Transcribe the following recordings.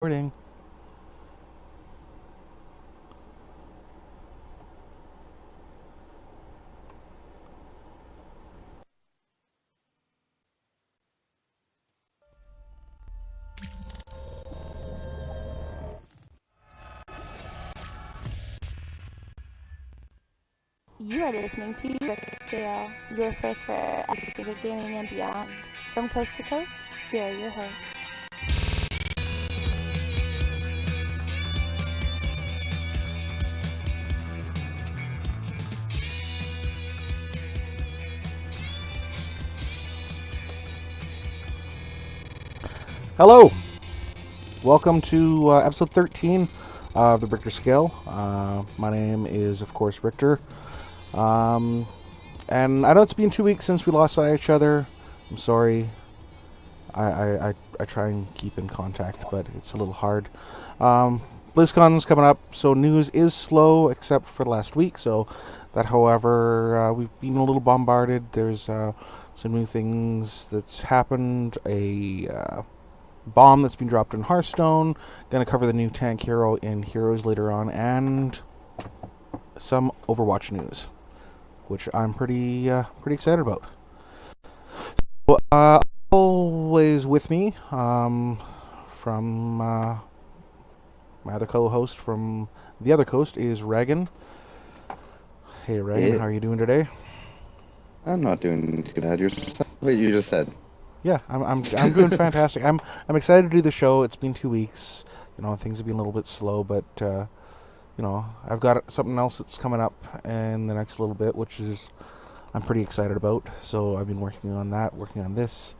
Recording. You are listening to JL, your source for Blizzard gaming and beyond. From coast to coast, here are your hosts. Hello. Welcome to episode 13 of the Richter Scale. My name is, of course, Richter. And I know it's been 2 weeks since we lost sight of each other. I'm sorry. I try and keep in contact, but it's a little hard. BlizzCon's coming up, so news is slow except for last week. So that, however, we've been a little bombarded. There's some new things that's happened. A bomb that's been dropped in Hearthstone. Going to cover the new tank hero in Heroes later on, and some Overwatch news, which I'm pretty excited about. So, always with me from my other co-host from the other coast is Reagan. Hey Reagan, how are you doing today? I'm not doing too bad. What you just said. Yeah, I'm doing fantastic. I'm excited to do the show. It's been 2 weeks. You know, things have been a little bit slow, but I've got something else that's coming up in the next little bit, which is I'm pretty excited about. So I've been working on that, working on this.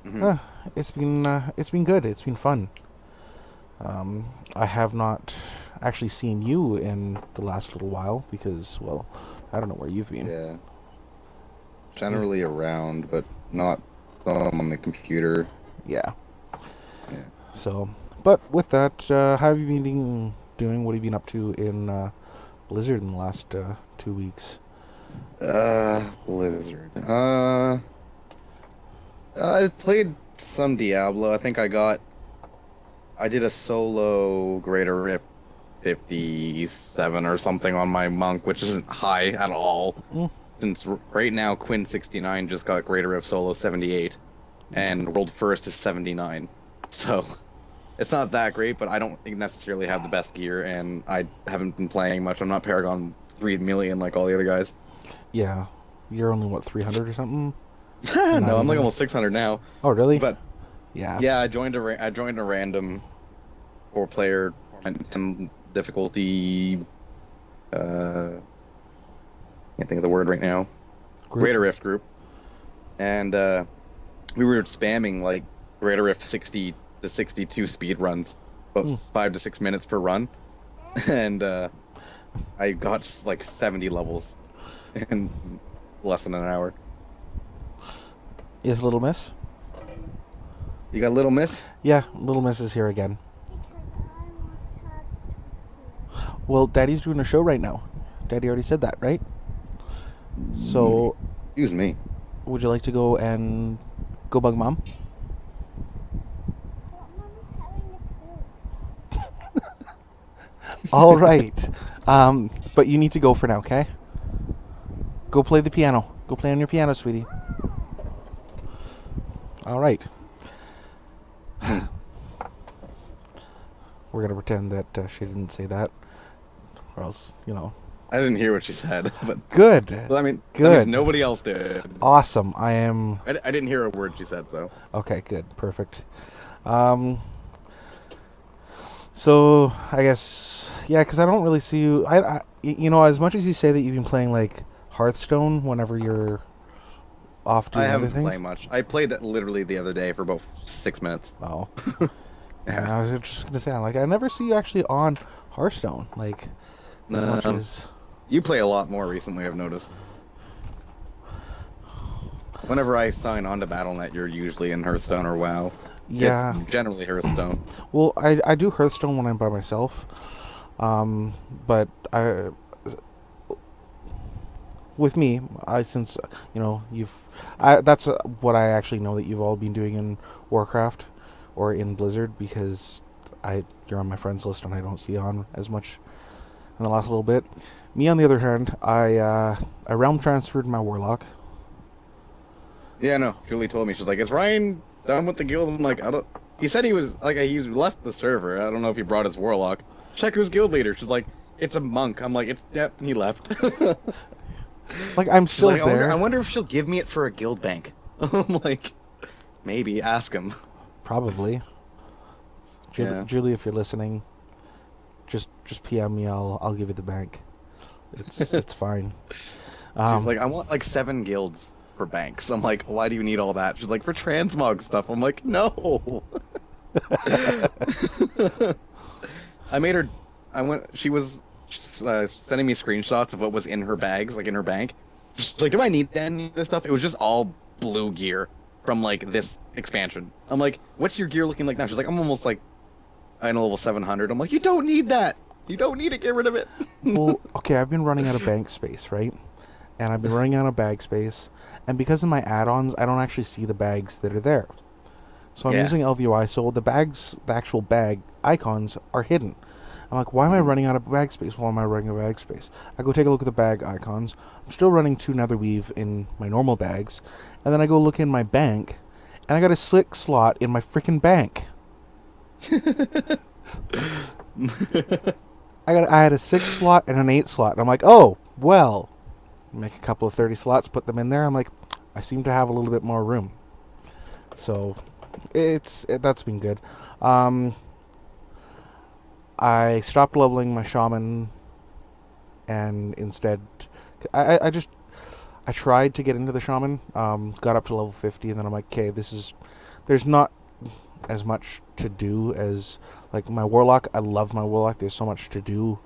Mm-hmm. It's been good. It's been fun. I have not actually seen you in the last little while because, well, I don't know where you've been. Yeah. Generally around, but not on the computer. Yeah. Yeah. So, but with that, how have you been doing? What have you been up to in Blizzard in the last 2 weeks? Blizzard. I played some Diablo. I think I did a solo Greater Rift 57 or something on my monk, which isn't high at all. Since right now Quinn 69 just got Greater Rift solo 78, and World First is 79. So it's not that great, but I don't necessarily have the best gear, and I haven't been playing much. I'm not Paragon 3 million like all the other guys. Yeah, you're only what 300 or something. No, I'm like almost 600 now. Oh, really? But yeah, I joined a random 4-player difficulty. Can't think of the word right now. Greater Rift group, and we were spamming like Greater Rift 60 to 62 speed runs, about 5 to 6 minutes per run, and I got like 70 levels in less than an hour. Is Little Miss? You got Little Miss? Yeah, Little Miss is here again. Well, Daddy's doing a show right now. Daddy already said that, right? So, excuse me. Would you like to go and go bug Mom? All right. But you need to go for now, okay? Go play the piano. Go play on your piano, sweetie. All right. We're going to pretend that she didn't say that. Or else, I didn't hear what she said, but good. I mean, good. Nobody else did. Awesome. I didn't hear a word she said, so. Okay, good. Perfect. So I guess, yeah, because I don't really see you. As much as you say that you've been playing like Hearthstone whenever you're off doing other things. I haven't played much. I played that literally the other day for about 6 minutes. Oh. Yeah. I was just gonna say, I never see you actually on Hearthstone, like as much as. You play a lot more recently, I've noticed. Whenever I sign on to Battle.net, you're usually in Hearthstone or WoW. Yeah. It's generally Hearthstone. Well, I do Hearthstone when I'm by myself, but with me, since that's what I actually know that you've all been doing in Warcraft or in Blizzard, because you're on my friends list and I don't see you on as much in the last little bit. Me, on the other hand, I realm transferred my warlock. Yeah, no. Julie told me, she's like, "Is Ryan done with the guild?" I'm like, "I don't." He said he was like, he's left the server. I don't know if he brought his warlock. Check who's guild leader. She's like, "It's a monk." I'm like, Yep, he left." Like, I'm She's still like, there. I wonder if she'll give me it for a guild bank. I'm like, maybe. Ask him. Probably. Yeah. Julie, if you're listening, just PM me. I'll give you the bank. It's fine. She's like, "I want like 7 guilds for banks." I'm like, "Why do you need all that?" She's like, "For transmog stuff." I'm like, "No." I made her. She was sending me screenshots of what was in her bags, like in her bank. She's like, "Do I need any of this stuff?" It was just all blue gear from like this expansion. I'm like, "What's your gear looking like now?" She's like, "I'm almost like in level 700." I'm like, "You don't need that. You don't need to get rid of it." Well, okay, I've been running out of bank space, right? And I've been running out of bag space. And because of my add-ons, I don't actually see the bags that are there. So I'm Yeah. using LVY, so the actual bag icons are hidden. I'm like, why am I running out of bag space? Why am I running out of bag space? I go take a look at the bag icons. I'm still running 2 Netherweave in my normal bags. And then I go look in my bank, and I got a 6 slot in my freaking bank. I had a 6 slot and an 8 slot. And I'm like, oh, well. Make a couple of 30 slots, put them in there. I'm like, I seem to have a little bit more room. So, that's been good. I stopped leveling my shaman, and instead, I tried to get into the shaman, got up to level 50, and then I'm like, okay, there's not as much to do as, like, my warlock. I love my warlock. There's so much to do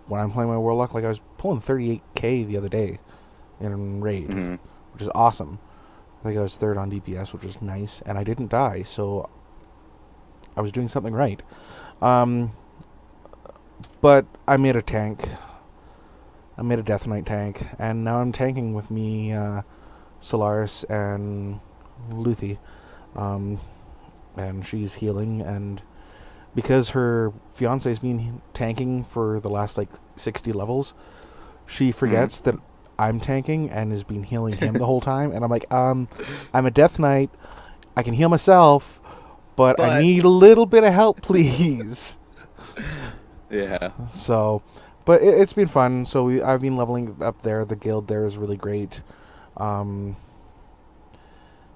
when I'm playing my warlock. Like, I was pulling 38k the other day in raid, which is awesome. I think I was 3rd on DPS, which was nice, and I didn't die, so I was doing something right. But I made a tank. I made a Death Knight tank, and now I'm tanking with me, Solaris and Luthi. And she's healing, and because her fiance's been tanking for the last, like, 60 levels, she forgets that I'm tanking and has been healing him the whole time. And I'm like, I'm a Death Knight. I can heal myself, but I need a little bit of help, please. Yeah. So, but it's been fun. So I've been leveling up there. The guild there is really great. And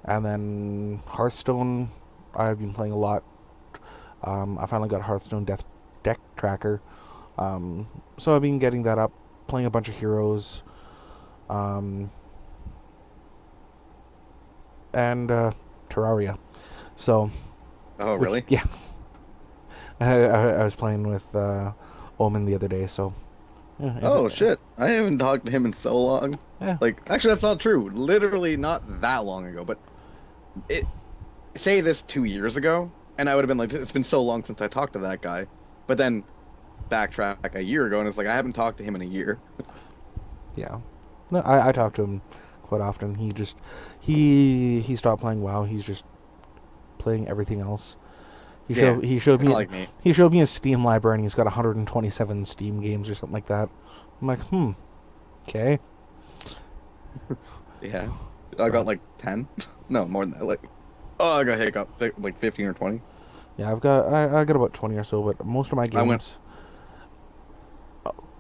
then Hearthstone, I've been playing a lot. I finally got Hearthstone Deck Tracker. So I've been getting that up, playing a bunch of heroes. And Terraria. So. Oh, really? Yeah. I was playing with Omen the other day, so. Yeah, Oh, shit. I haven't talked to him in so long. Yeah. Like, actually, that's not true. Literally not that long ago, but say this 2 years ago, and I would have been like, it's been so long since I talked to that guy. But then backtrack a year ago, and it's like, I haven't talked to him in a year. Yeah. No, I talk to him quite often. He stopped playing WoW. He's just playing everything else. He showed me like me. He showed me his Steam library, and he's got 127 Steam games or something like that. I'm like, okay. Yeah. I got like 10. No, more than that. Like, I got hiccup. Like 15 or 20. Yeah, I got about 20 or so, but most of my games.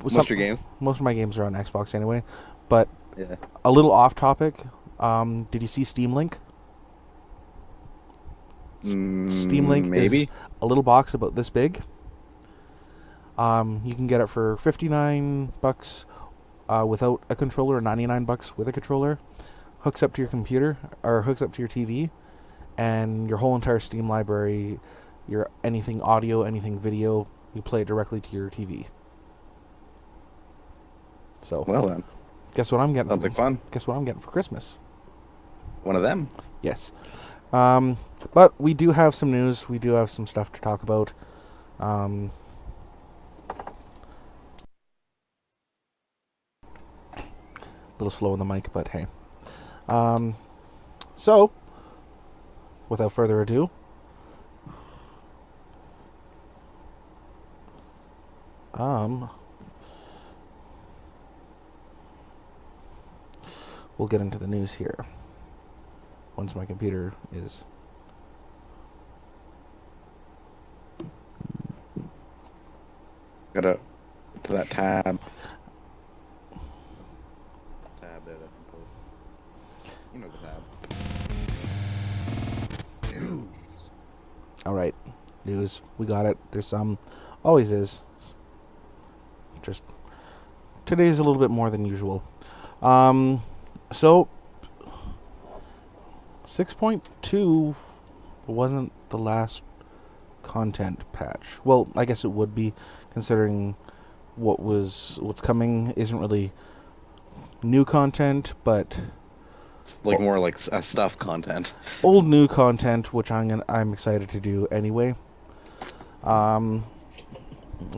Most of your games? Most of my games are on Xbox anyway. But Yeah. a little off topic. Did you see Steam Link? Steam Link maybe is a little box about this big. You can get it for $59 without a controller, or $99 with a controller. Hooks up to your computer, or hooks up to your TV, and your whole entire Steam library, your anything audio, anything video, you play it directly to your TV. So, well then. Guess what I'm getting? Sounds like fun. Guess what I'm getting for Christmas? One of them. Yes. But we do have some news. We do have some stuff to talk about. A little slow on the mic, but hey. So, without further ado, We'll get into the news here once my computer is. Gotta to that tab. Tab there, that's important. You know the tab. News. All right, news. We got it. There's some. Always is. Just today's a little bit more than usual. So 6.2 wasn't the last content patch. Well, I guess it would be, considering what's coming isn't really new content, but It's like more like stuff content. old new content, which I'm excited to do anyway. So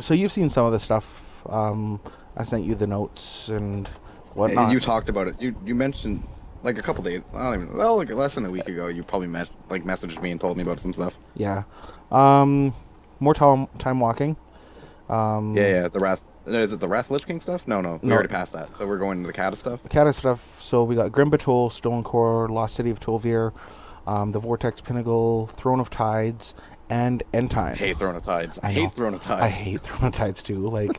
you've seen some of the stuff. I sent you the notes and whatnot. And you talked about it. You mentioned like a couple days. I don't even. Well, like less than a week ago, you probably messaged me and told me about some stuff. Yeah. More time walking. Yeah. The Wrath. Is it the Wrath Lich King stuff? No. We already passed that. So we're going to the Kata stuff. The Kata stuff. So we got Grim Patrol, Stone Core, Lost City of Tolvir, the Vortex Pinnacle, Throne of Tides, and End Time. I hate Throne of Tides. I know. hate Throne of Tides. I hate Throne of Tides too. Like,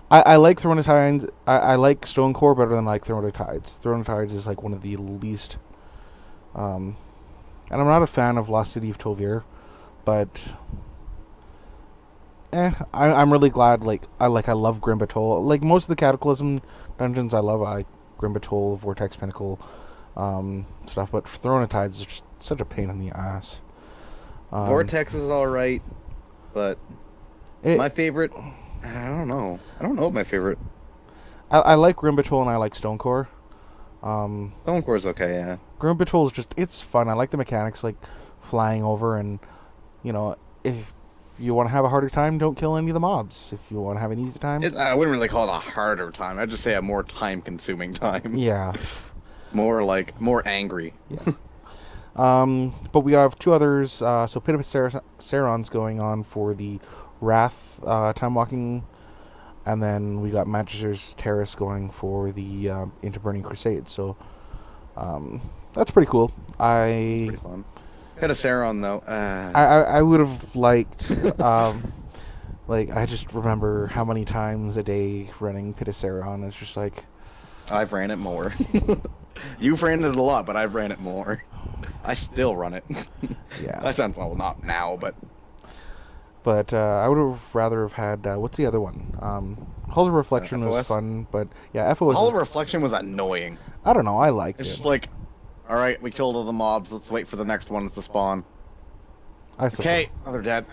I like Throne of Tides. I like Stone Core better than like Throne of Tides. Throne of Tides is like one of the least. And I'm not a fan of Lost City of Tolvir, but I'm really glad. I love Grim Patrol. Like most of the Cataclysm dungeons, I love. I like Grim Patrol, Vortex Pinnacle, stuff. But Throne of Tides is just such a pain in the ass. Vortex is alright, but my favorite. I don't know. I don't know what my favorite. I like Grim Patrol and I like Stone Core. Stone Core's okay, yeah. Grim Patrol is it's fun. I like the mechanics, like flying over, and if you want to have a harder time, don't kill any of the mobs. If you want to have an easy time, I wouldn't really call it a harder time. I'd just say a more time-consuming time. Yeah. more angry. Yeah. But we have two others. So Pit of Sauron's going on for the Wrath time walking, and then we got Magister's Terrace going for the Interburning Crusade. So that's pretty cool. It's pretty fun. Pit of Sauron though. I would have liked. I just remember how many times a day running Pit of Sauron. It's just like I've ran it more. You've ran it a lot, but I've ran it more. I still run it. Yeah. That sounds well, not now, but. But I would have rather have had what's the other one? Halls of Reflection was fun, but yeah, FOS. Hall of Reflection was annoying. I don't know. I liked it. It's just like, all right, we killed all the mobs. Let's wait for the next one to spawn. Okay, they're dead.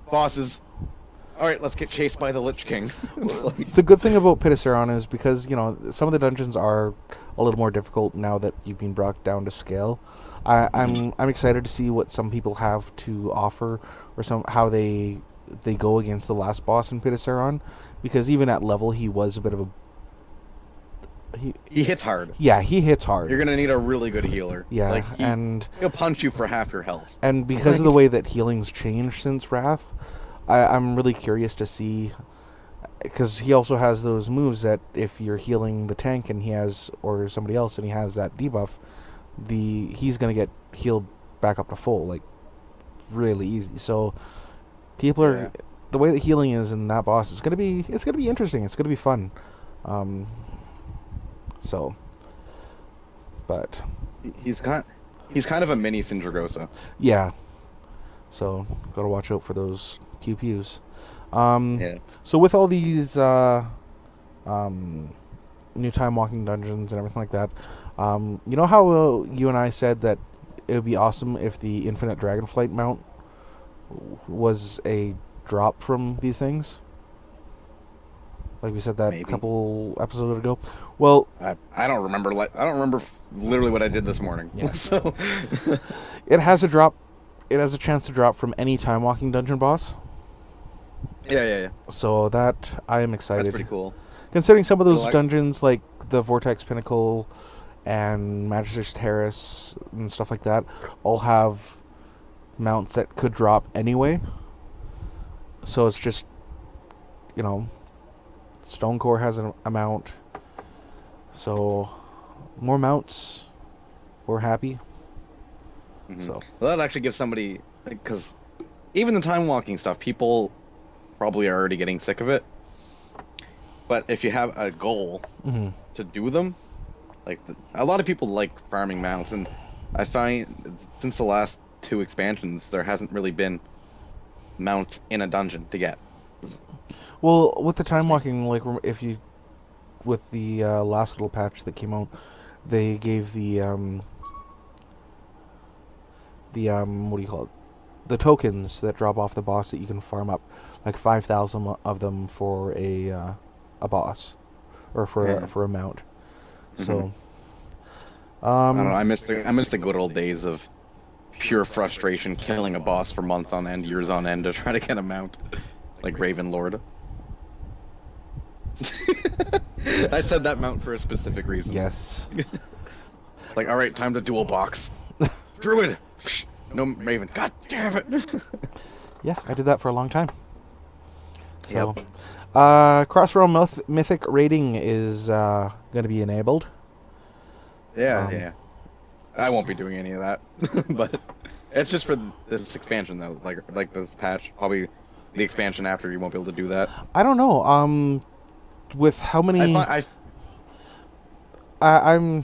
Bosses. All right, let's get chased by the Lich King. The good thing about Pit of Sauron is because some of the dungeons are a little more difficult now that you've been brought down to scale. I'm excited to see what some people have to offer, or how they go against the last boss in Pit of Sauron, because even at level he was a bit of a. He hits hard. Yeah, he hits hard. You're gonna need a really good healer. Yeah, he'll punch you for half your health. And because of the way that healing's changed since Wrath, I'm really curious to see, because he also has those moves that if you're healing the tank and or somebody else and he has that debuff, he's gonna get healed back up to full, like really easy. So people are the way that healing is in that boss is gonna be interesting. It's gonna be fun. But he's kind of a mini Sindragosa. Yeah. So gotta watch out for those QPUs. So with all these new time walking dungeons and everything like that, you know how you and I said that it would be awesome if the Infinite Dragonflight mount was a drop from these things? Like we said that a couple episodes ago. Well, I don't remember. I don't remember literally what I did this morning. Yeah. So it has a drop. It has a chance to drop from any time walking dungeon boss. Yeah. So that I am excited. That's pretty cool. Considering some of those dungeons, like the Vortex Pinnacle and Magister's Terrace and stuff like that, all have mounts that could drop anyway. So it's just Stonecore has a mount. So, more mounts. We're happy. Mm-hmm. So Well, that actually gives somebody, because even the time walking stuff, people probably are already getting sick of it. But if you have a goal to do them, a lot of people like farming mounts, and I find since the last 2 expansions, there hasn't really been mounts in a dungeon to get. well, with the time walking, like if you with the last little patch that came out, they gave the what do you call it? The tokens that drop off the boss that you can farm up, like 5,000 of them for a boss, or for a mount. So, I don't know. I miss the good old days of pure frustration, killing a boss for months on end, years on end to try to get a mount, like Raven Lord. I said that mount for a specific reason. Yes. Like, all right, time to dual box. Druid. No Raven. God damn it. Yeah, I did that for a long time. So, Yep. Crossrail Mythic rating is going to be enabled. Yeah. I won't be doing any of that, but it's just for this expansion though. Like this patch, probably the expansion after you won't be able to do that. I don't know. With how many? I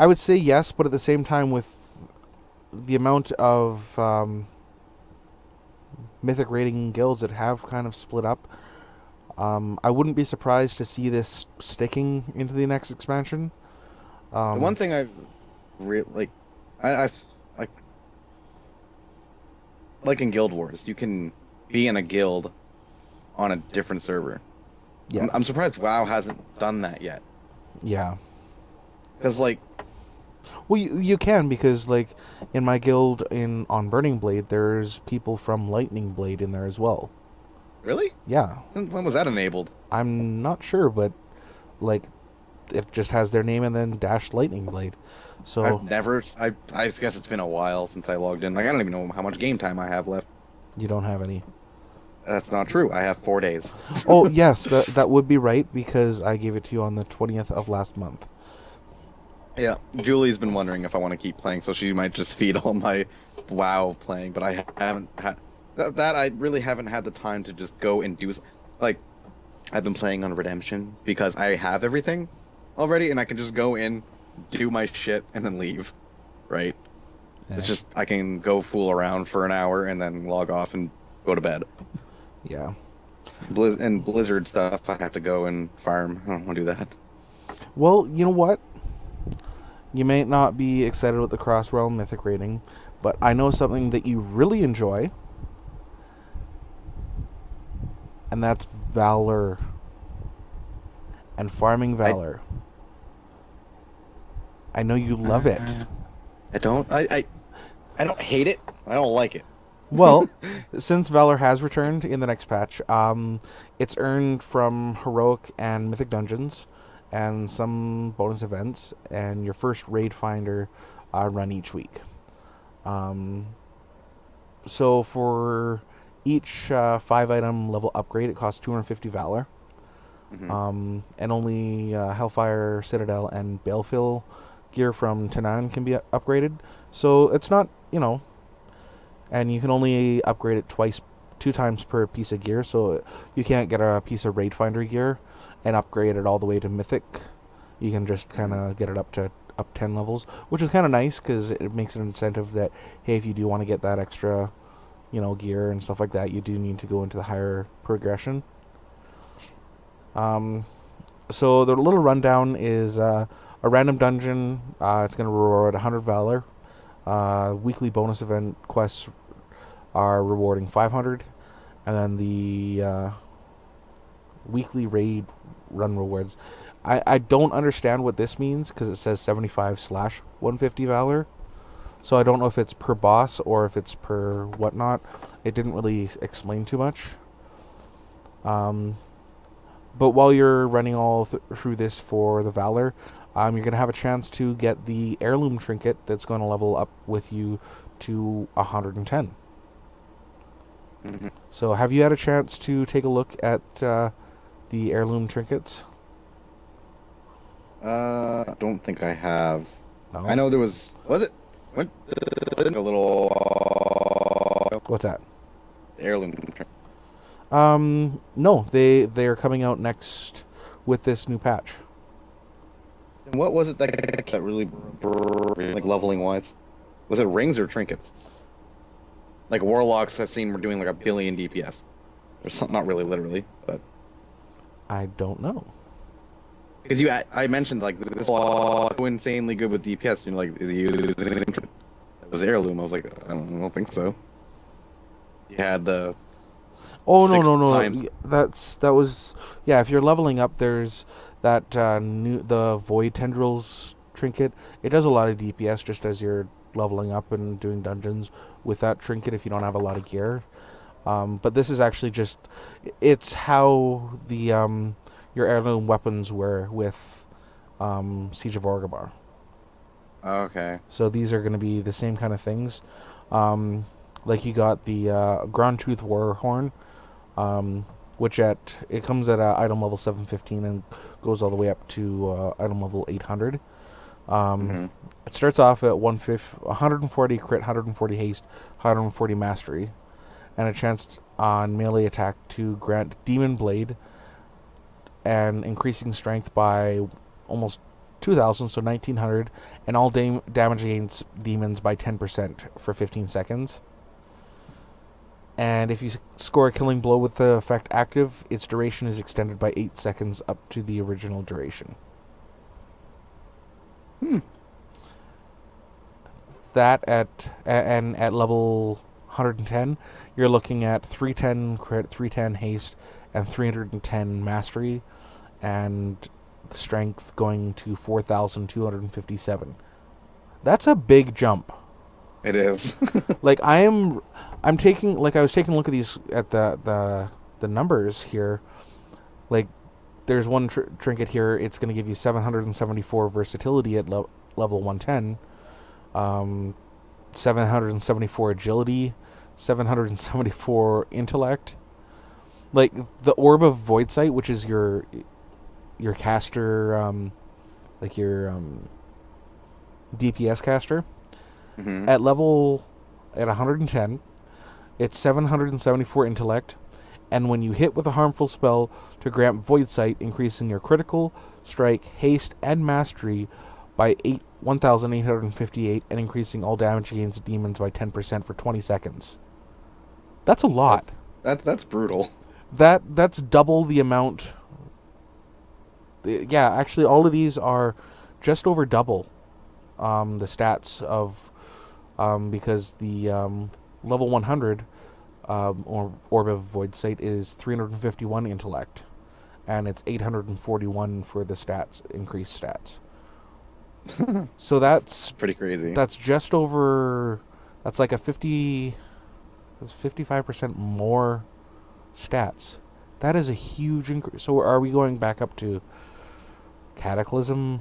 would say yes, but at the same time, with the amount of mythic rating guilds that have kind of split up, I wouldn't be surprised to see this sticking into the next expansion. The one thing I like in Guild Wars, you can be in a guild on a different server. Yeah. I'm surprised WoW hasn't done that yet. Yeah. Because well, you can, because like in my guild on Burning Blade, there's people from Lightning Blade in there as well. Really? Yeah. When was that enabled? I'm not sure, but like it just has their name and then dash Lightning Blade. So I guess it's been a while since I logged in. Like, I don't even know how much game time I have left. You don't have any. That's not true. I have 4 days. Oh, yes, that would be right, because I gave it to you on the 20th of last month. Yeah, Julie's been wondering if I want to keep playing, so she might just feed all my WoW playing, but I haven't had that. I really haven't had the time to just go and do, like, I've been playing on Redemption because I have everything already, and I can just go in, do my shit, and then leave, right? Yeah. It's just, I can go fool around for an hour and then log off and go to bed. Yeah. And Blizzard stuff, I have to go and farm. I don't want to do that. Well, you know what? You may not be excited with the Crossrail Mythic rating, but I know something that you really enjoy, and that's Valor. And farming Valor. I know you love it. I don't. I don't hate it. I don't like it. Well, since Valor has returned in the next patch, it's earned from Heroic and Mythic Dungeons, and some bonus events, and your first raid finder run each week. So for each 5-item level upgrade, it costs 250 Valor. Mm-hmm. And only Hellfire, Citadel, and Baleful gear from Tanan can be upgraded. So it's not, and you can only upgrade it 2 times per piece of gear, so you can't get a piece of raid finder gear and upgrade it all the way to Mythic. You can just kind of get it up 10 levels, which is kind of nice, because it makes an incentive that, hey, if you do want to get that extra, gear and stuff like that, you do need to go into the higher progression. So the little rundown is a random dungeon. It's going to reward 100 Valor. Weekly bonus event quests are rewarding 500, and then the weekly raid run rewards. I don't understand what this means, because it says 75/150 Valor. So I don't know if it's per boss or if it's per whatnot. It didn't really explain too much. But while you're running all through this for the Valor, you're going to have a chance to get the heirloom trinket that's going to level up with you to 110. Hmm. So have you had a chance to take a look at the heirloom trinkets? I don't think I have. I No? know there was it? What? A little What's that? heirloom. No, they are coming out next with this new patch. And what was it that really like leveling wise? Was it rings or trinkets? Like warlocks I've seen were doing like a billion DPS. Or something, not really literally, but I don't know. because I mentioned like this so insanely good with DPS, you know, like that was heirloom. I was like, I don't think so. You had the Oh no six no no! times. That was yeah. If you're leveling up, there's that the void tendrils trinket. It does a lot of DPS just as you're leveling up and doing dungeons with that trinket. If you don't have a lot of gear, but this is actually just it's how the your heirloom weapons were with Siege of Orgrimmar. Okay. So these are going to be the same kind of things. Like you got the Grand Tooth War Horn, which it comes at item level 715 and goes all the way up to item level 800. Hmm. It starts off at 140 crit, 140 haste, 140 mastery, and a chance on melee attack to grant Demon Blade and increasing strength by almost 2,000, so 1,900, and all damage against demons by 10% for 15 seconds. And if you score a killing blow with the effect active, its duration is extended by 8 seconds up to the original duration. That at level 110, you're looking at 310 crit, 310 haste, and 310 mastery, and the strength going to 4,257. That's a big jump. It is. Like I'm taking I was taking a look at these at the numbers here. Like there's one trinket here. It's going to give you 774 versatility at level 110, 774 agility, 774 intellect. Like the Orb of Void Sight, which is your caster, like your DPS caster, Hmm. at 110, it's 774 intellect, and when you hit with a harmful spell to grant Void Sight, increasing your critical, strike, haste, and mastery by 1,858, and increasing all damage against demons by 10% for 20 seconds. That's a lot. That's brutal. That's double the amount. Yeah, actually, all of these are just over double the stats of because the level 100 or Orb of Void Sight is 351 intellect, and it's 841 for the increased stats. So that's Pretty crazy. just over. That's like a 50. That's 55% more stats. That is a huge increase. So are we going back up to Cataclysm?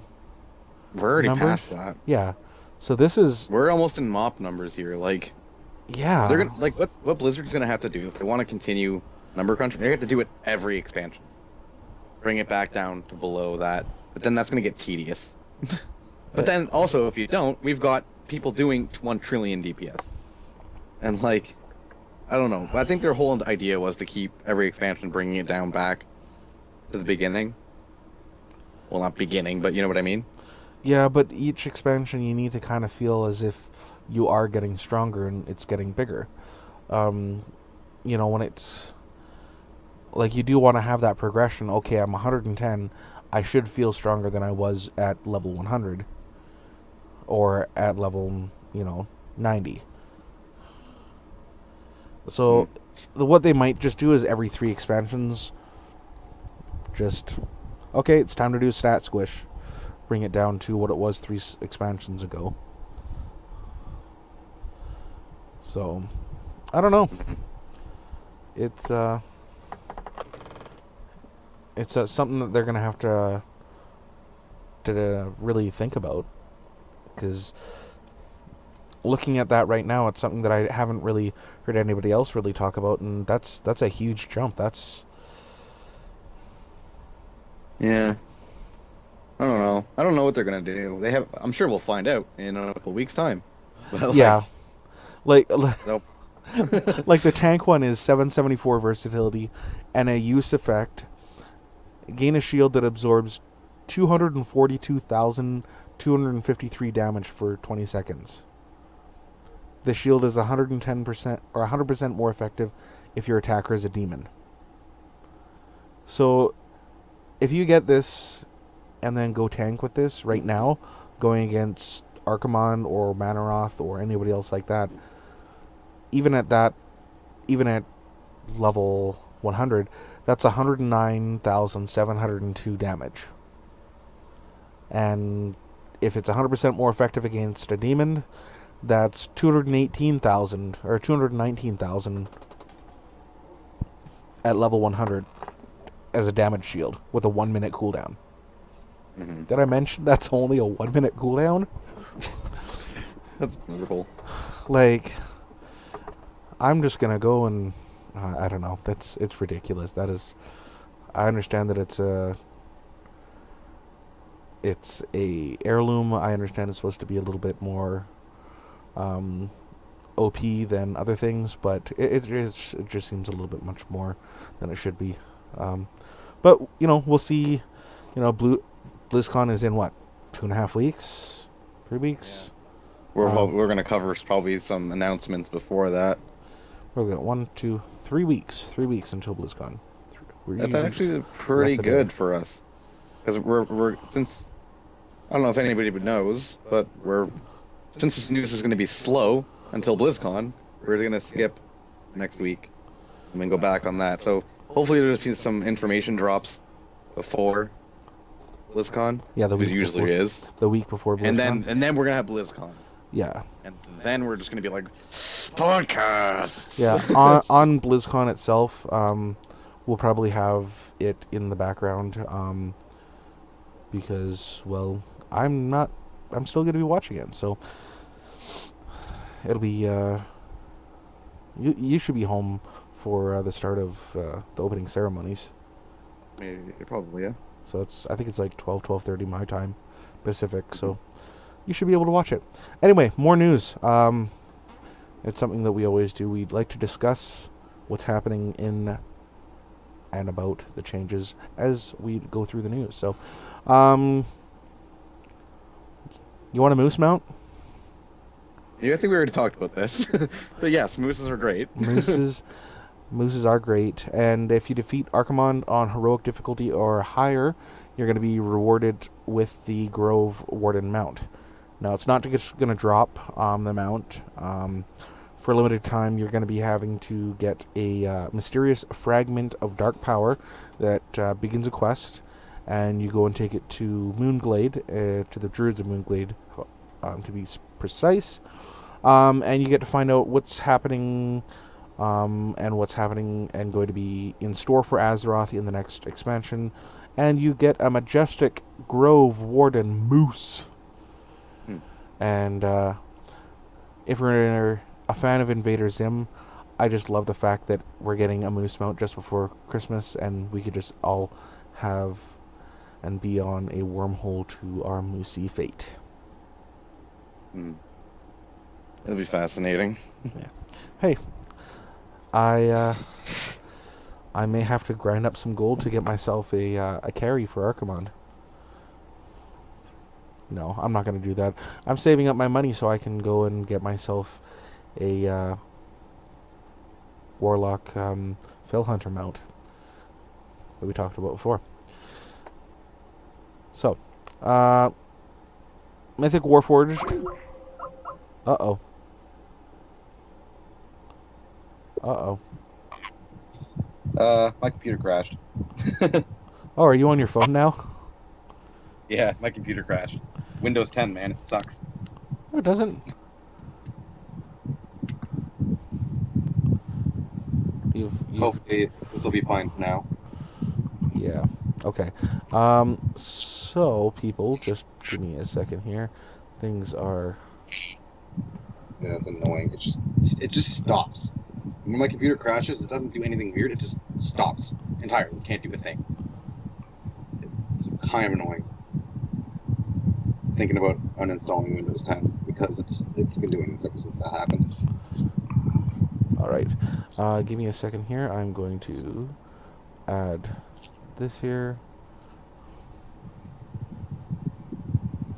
We're already numbers? past that. Yeah. So this is We're almost in mop numbers here. Like yeah. they're gonna like what Blizzard's gonna have to do if they want to continue number crunching. They have to do it every expansion. Bring it back down to below that. But then that's gonna get tedious. But then also if you don't, we've got people doing 1 trillion DPS. And like I don't know. I think their whole idea was to keep every expansion bringing it down back to the beginning. Well, not beginning, but you know what I mean? Yeah, but each expansion you need to kind of feel as if you are getting stronger and it's getting bigger. When it's like you do want to have that progression. Okay, I'm 110. I should feel stronger than I was at level 100 or at level, 90. So what they might just do is every 3 expansions okay, it's time to do a stat squish. Bring it down to what it was 3 expansions ago. So, I don't know. It's something that they're gonna have to really think about, because looking at that right now, it's something that I haven't really heard anybody else really talk about, and that's a huge jump. That's Yeah. I don't know. I don't know what they're gonna do. I'm sure we'll find out in a couple weeks' time. But yeah, like nope. like the tank one is 774 versatility and a use effect. Gain a shield that absorbs 242,253 damage for 20 seconds. The shield is 110% or 100% more effective if your attacker is a demon. So, if you get this and then go tank with this right now, going against Archimonde or Manaroth or anybody else like that, even at level 100, that's 109,702 damage. And if it's 100% more effective against a demon, that's 218,000 or 219,000 at level 100 as a damage shield with a 1 minute cooldown. Mm-hmm. Did I mention that's only a 1 minute cooldown? That's brutal. Like, I'm just gonna go and I don't know. It's ridiculous. That is, I understand that it's a heirloom. I understand it's supposed to be a little bit more OP than other things, but it just seems a little bit much more than it should be. But we'll see. BlizzCon is in what, 2.5 weeks, 3 weeks. Yeah. We're gonna cover probably some announcements before that. We're got 1, 2, 3 weeks. 3 weeks until BlizzCon. That's actually pretty good for us, because we're since I don't know if anybody knows, but since this news is going to be slow until BlizzCon, we're going to skip next week and then go back on that. So hopefully there's been some information drops before BlizzCon. Yeah, the week usually before, is the week before BlizzCon. And then we're going to have BlizzCon. Yeah. And then we're just going to be like, podcast. Yeah, on BlizzCon itself, we'll probably have it in the background, because, well, I'm still going to be watching it, so it'll be, you should be home for the start of the opening ceremonies. Maybe, probably, yeah. So I think it's like 12:30 my time, Pacific, so you should be able to watch it. Anyway, more news. It's something that we always do. We'd like to discuss what's happening in and about the changes as we go through the news. So, you want a moose mount? Yeah, I think we already talked about this. But yes, mooses are great. Mooses are great. And if you defeat Archimonde on heroic difficulty or higher, you're going to be rewarded with the Grove Warden mount. Now, it's not just going to drop the mount. For a limited time, you're going to be having to get a mysterious fragment of dark power that begins a quest, and you go and take it to Moonglade, to the Druids of Moonglade, to be precise, and you get to find out what's happening, and what's happening and going to be in store for Azeroth in the next expansion, and you get a majestic Grove Warden moose. And if you're a fan of Invader Zim, I just love the fact that we're getting a moose mount just before Christmas, and we could just all have and be on a wormhole to our moosey fate. It'll be fascinating. Yeah. Hey, I may have to grind up some gold to get myself a carry for Archimonde. No, I'm not going to do that. I'm saving up my money so I can go and get myself a Warlock Fellhunter mount that we talked about before. So, Mythic Warforged. Uh-oh. My computer crashed. Oh, are you on your phone now? Yeah, my computer crashed. Windows 10, man, it sucks. No, it doesn't. You've Hopefully this will be fine now. Yeah. Okay. So, people, just give me a second here. Things are Yeah, it's annoying. It just stops. When my computer crashes, it doesn't do anything weird. It just stops entirely. Can't do a thing. It's kind of annoying. Thinking about uninstalling Windows 10 because it's been doing this ever since that happened. All right. Give me a second here. I'm going to add this here.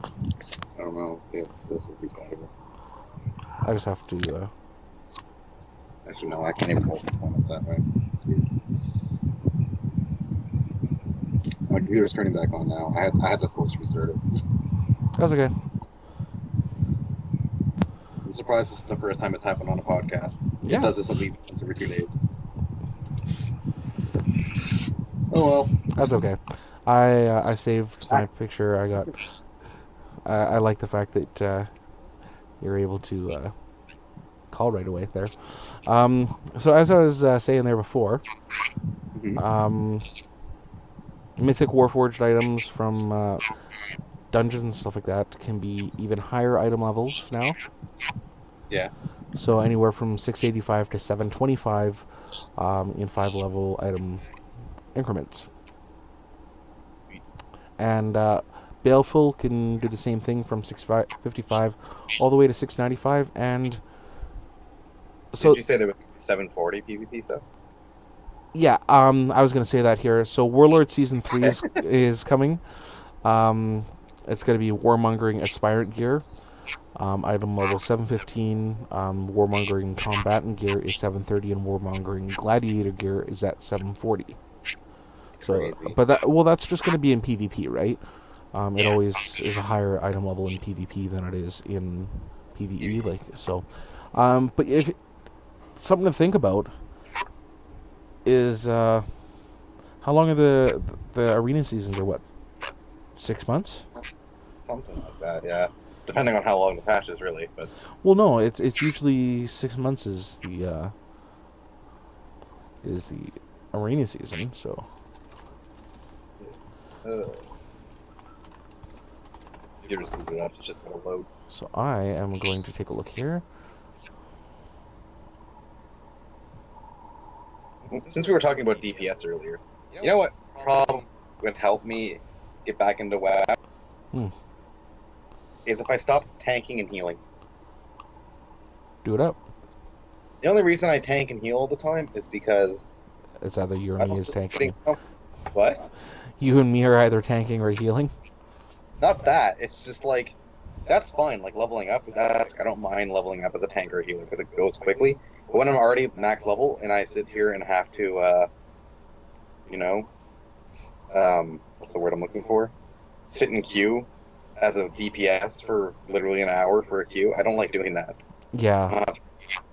I don't know if this will be better. I just have to. Actually, no, I can't even hold the phone up that way. It's weird. My computer's turning back on now. I had to force restart it. That's okay. I'm surprised this is the first time it's happened on a podcast. Yeah. It does this at least once every 2 days. Oh well. That's okay. I saved my picture. I like the fact that you're able to call right away there. So as I was saying there before, mythic Warforged items from dungeons and stuff like that can be even higher item levels now. Yeah. So anywhere from 685 to 725 in 5-level item increments. Sweet. And Baleful can do the same thing from 655 all the way to 695. And so, did you say there was 740 PvP stuff? Yeah, I was going to say that here. So Warlord Season 3 is coming. It's going to be Warmongering Aspirant gear. Item level 715. Warmongering Combatant gear is 730, and Warmongering Gladiator gear is at 740. So, crazy. but that's just going to be in PvP, right? It always is a higher item level in PvP than it is in PvE, like so. But if something to think about is how long are the arena seasons? Are what, 6 months? Something like that, yeah. Depending on how long the patch is, really. But well, no, it's usually 6 months is the arena season. So. Computer's booted up. It's just gonna load. So I am going to take a look here. Since we were talking about DPS earlier, you know what problem would help me get back into WoW? Is if I stop tanking and healing. Do it up. The only reason I tank and heal all the time is because It's either you or me is tanking. What? You and me are either tanking or healing. Not that. It's just like that's fine. Like leveling up, I don't mind leveling up as a tank or a healer because it goes quickly. But when I'm already max level and I sit here and have to, what's the word I'm looking for? Sit in queue as a DPS for literally an hour for a queue. I don't like doing that. Yeah.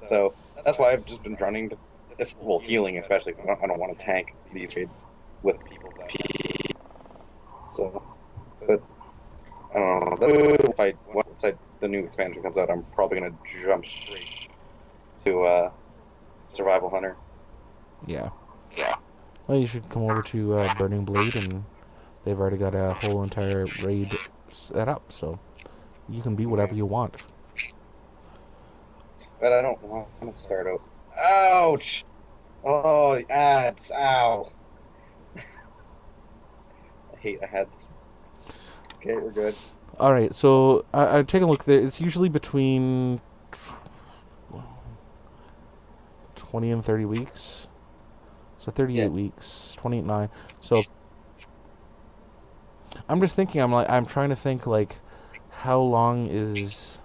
So that's why I've just been running to healing especially because I don't want to tank these raids with people. So, but I don't know. Once the new expansion comes out, I'm probably gonna jump straight to Survival Hunter. Yeah. Well, you should come over to Burning Blade, and they've already got a whole entire raid set up, so you can be whatever you want. But I don't want to start out. Ouch! Oh, ads! Ow! I hate ads. Okay, we're good. All right, so I take a look there. It's usually between 20 and 30 weeks. So 38 weeks, 28.9. So I'm just thinking. I'm trying to think like, how long is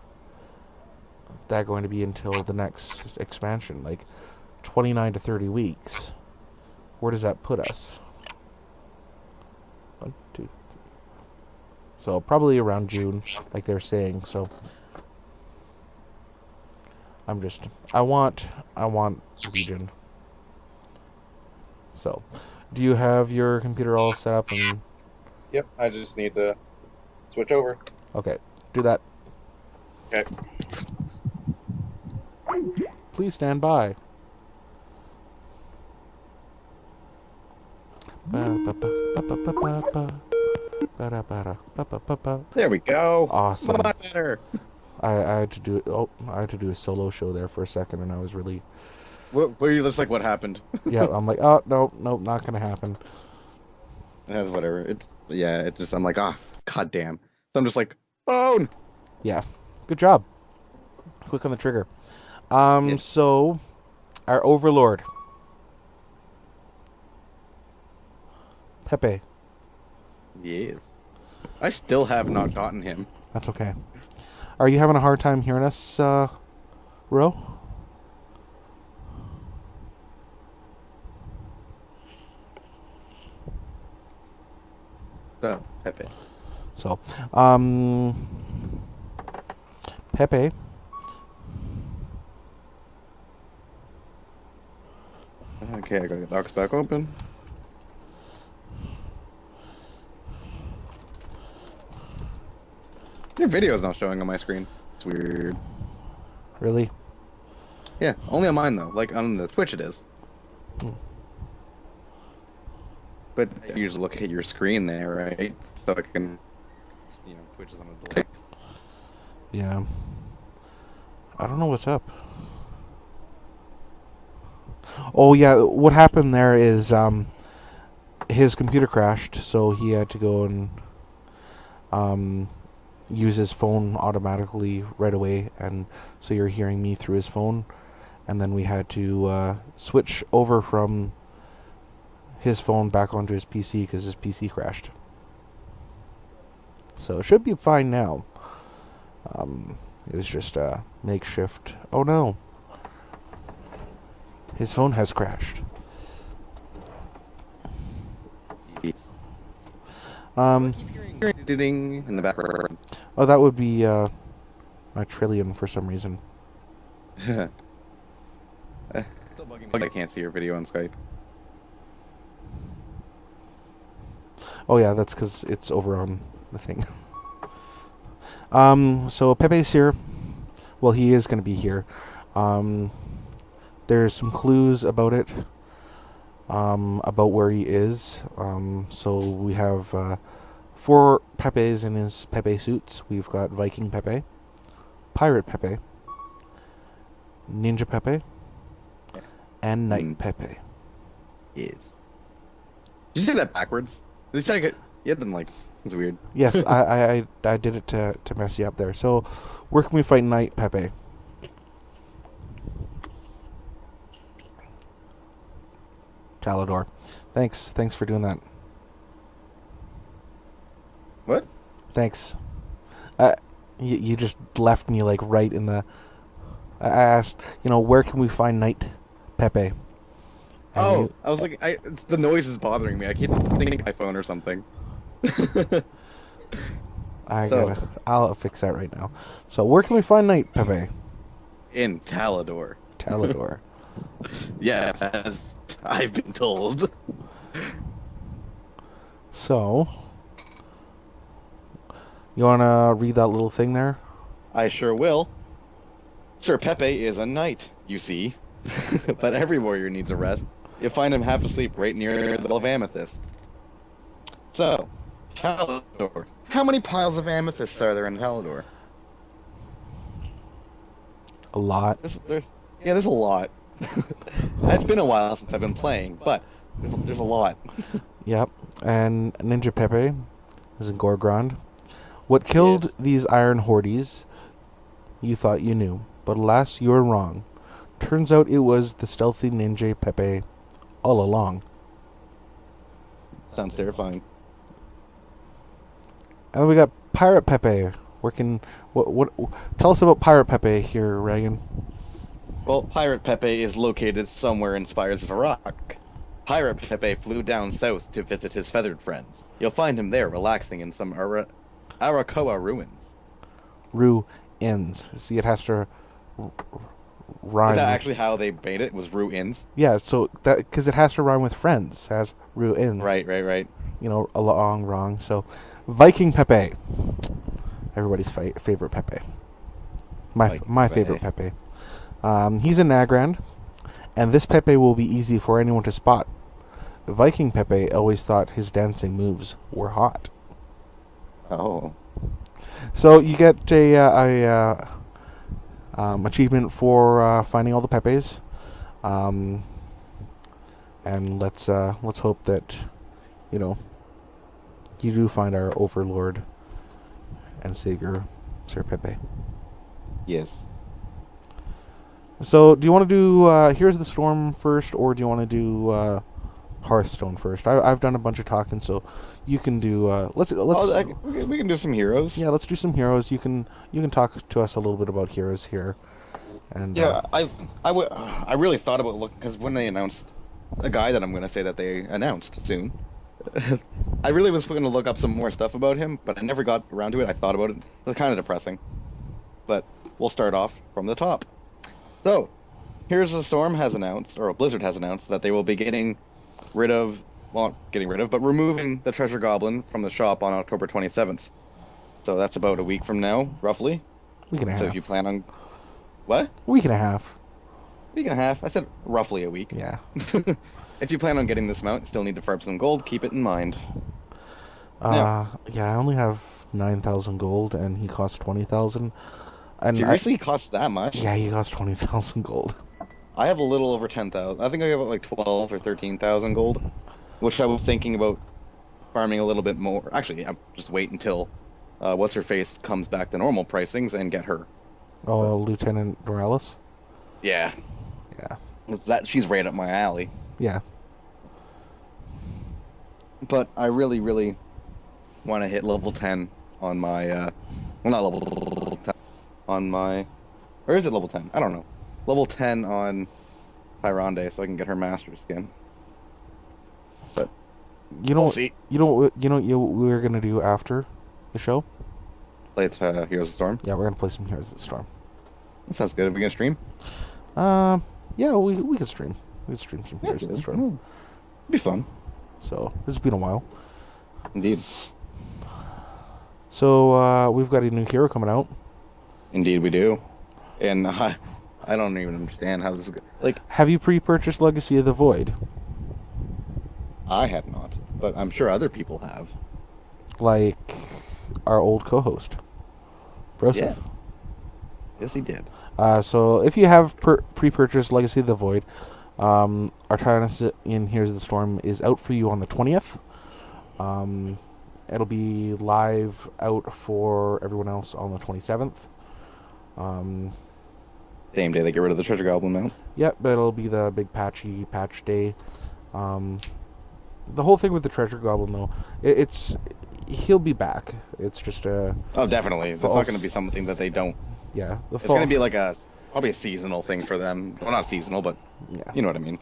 that going to be until the next expansion? Like 29 to 30 weeks. Where does that put us? 1, 2, 3. So probably around June, like they're saying. So I want Legion. So, do you have your computer all set up? And Yep, I just need to switch over. okay, do that. Okay. Please stand by. There we go. Awesome. Much better. I had to do it. Oh, I had to do a solo show there for a second, and I was really. What were you just like? What happened? Yeah, I'm like, oh no, not gonna happen. That's whatever. It's just I'm like, god damn. So I'm just like, phone. Yeah, good job. Quick on the trigger. Yeah. So, our overlord, Pepe. Yes. I still have not gotten him. That's okay. Are you having a hard time hearing us, Ro? So, Pepe. So, Pepe. Okay, I got the docs back open. Your video is not showing on my screen. It's weird. Really? Yeah, only on mine though. Like on the Twitch it is. But I usually look at your screen there, right? So I can, Twitch is on a delay. Yeah. I don't know what's up. Oh yeah, what happened there is his computer crashed, so he had to go and use his phone automatically right away, and so you're hearing me through his phone, and then we had to switch over from his phone back onto his PC because his PC crashed. So it should be fine now. It was just a makeshift. Oh no. His phone has crashed. Ding in the background. Oh, that would be my Trillion for some reason. Still bugging me. I can't see your video on Skype. Oh yeah, that's because it's over on the thing. So Pepe's here. Well, he is going to be here. There's some clues about it. About where he is. So we have 4 Pepes in his Pepe suits. We've got Viking Pepe, Pirate Pepe, Ninja Pepe, and Knight Pepe. Yes. Did you say that backwards? Did you say you had them like, it's weird. Yes, I did it to mess you up there. So, where can we fight Knight Pepe? Talador. Thanks for doing that. What? Thanks. You just left me like right in the. I asked, where can we find Knight Pepe? And I was like, the noise is bothering me. I keep thinking my phone or something. I'll fix that right now. So where can we find Knight Pepe? In Talador. Talador. Yes, as I've been told. So, you wanna read that little thing there? I sure will. Sir Pepe is a knight, you see. But every warrior needs a rest. You'll find him half asleep right near the Well of Amethyst. So, Talador. How many piles of amethysts are there in Talador? A lot. There's a lot. It's been a while since I've been playing, but there's a lot. Yep. And Ninja Pepe is in Gorgrond. What killed these iron hoardies, you thought you knew, but alas, you were wrong. Turns out it was the stealthy Ninja Pepe all along. Sounds terrifying. And we got Pirate Pepe working. What? Tell us about Pirate Pepe here, Reagan. Well, Pirate Pepe is located somewhere in Spires of Iraq. Pirate Pepe flew down south to visit his feathered friends. You'll find him there relaxing in some Arakoa ruins. Ruins. See, it has to rhyme. Is that actually how they made it? Was ruins? Yeah, so that because it has to rhyme with friends. It has ruins. Right. Along wrong. So, Viking Pepe. Everybody's favorite Pepe. My favorite Pepe. He's in Nagrand, and this Pepe will be easy for anyone to spot. Viking Pepe always thought his dancing moves were hot. Oh. So you get a achievement for finding all the Pepes, and let's hope that you do find our overlord and savior, Sir Pepe. Yes. So do you want to do Heroes of the Storm first, or do you want to do Hearthstone first? I've done a bunch of talking, so you can do. Let's. We can do some heroes. Yeah, let's do some heroes. You can talk to us a little bit about heroes here. And Yeah, I really thought about looking because when they announced a guy that I'm going to say that they announced soon, I really was going to look up some more stuff about him, but I never got around to it. I thought about it. It's kind of depressing, but we'll start off from the top. So, Heroes of the Storm has announced, or Blizzard has announced, that they will be getting rid of, well, not getting rid of, but removing the Treasure Goblin from the shop on October 27th. So that's about a week from now, roughly. Week and a half. So if you plan on... What? Week and a half. Week and a half. I said roughly a week. Yeah. If you plan on getting this mount, you still need to farm some gold. Keep it in mind. Yeah, I only have 9,000 gold, and he costs 20,000. And seriously, he costs that much? Yeah, he costs 20,000 gold. I have a little over 10,000. I think I have like 12 or 13,000 gold, which I was thinking about farming a little bit more. Actually, I'll just wait until what's her face comes back to normal pricings and get her. Oh, Lieutenant Morales? Yeah. Yeah. She's right up my alley. Yeah. But I really, really want to hit level 10 on my, well, not level 10, on my, or is it level 10? I don't know. Level 10 on Tyrande so I can get her master skin. But we'll see. You know what we're going to do after the show? Play it, Heroes of the Storm? Yeah, we're going to play some Heroes of the Storm. That sounds good. Are we going to stream? Yeah, we could stream. We could stream some Heroes of the Storm. It'd be fun. So, this has been a while. Indeed. So, we've got a new hero coming out. Indeed we do. And I don't even understand how this is like. Have you pre-purchased Legacy of the Void? I have not, but I'm sure other people have. Like our old co-host, Broseph. Yes, he did. So if you have pre-purchased Legacy of the Void, our TRS in Heroes of the Storm is out for you on the 20th. It'll be live out for everyone else on the 27th. Same day they get rid of the Treasure Goblin mount. Yep, but it'll be the big patch day. The whole thing with the Treasure Goblin, though, he'll be back. It's just a... Oh, definitely. It's not going to be something that they don't... Yeah. It's going to be like probably a seasonal thing for them. Well, not seasonal, but yeah. You know what I mean.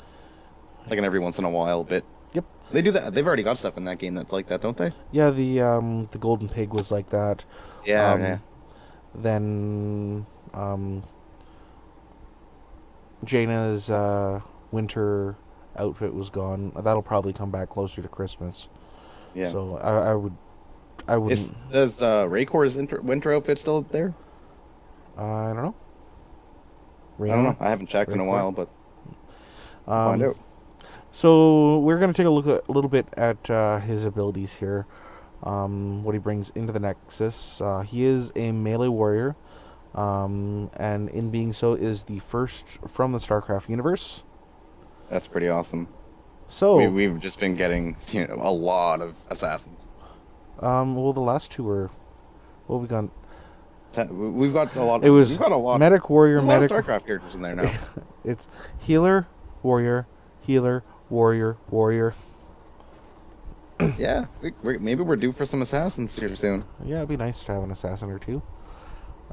Like an every once in a while bit. Yep. They do that. They've already got stuff in that game that's like that, don't they? Yeah, the Golden Pig was like that. Yeah, yeah. Then Jaina's winter outfit was gone. That'll probably come back closer to Christmas. Yeah. So I wouldn't. Is Raycor's winter outfit still there? I don't know. I don't know. I haven't checked in a while, but find out. So we're going to take a look a little bit at his abilities here. What he brings into the Nexus. He is a melee warrior, and in being so is the first from the StarCraft universe. That's pretty awesome. So we've just been getting a lot of assassins. Well, the last two were, well, we got. We've got a lot. We've got a lot. Medic warrior, There's medic. A lot of StarCraft characters in there now. It's healer, warrior, healer, warrior, warrior. Yeah, maybe we're due for some assassins here soon. Yeah, it'd be nice to have an assassin or two.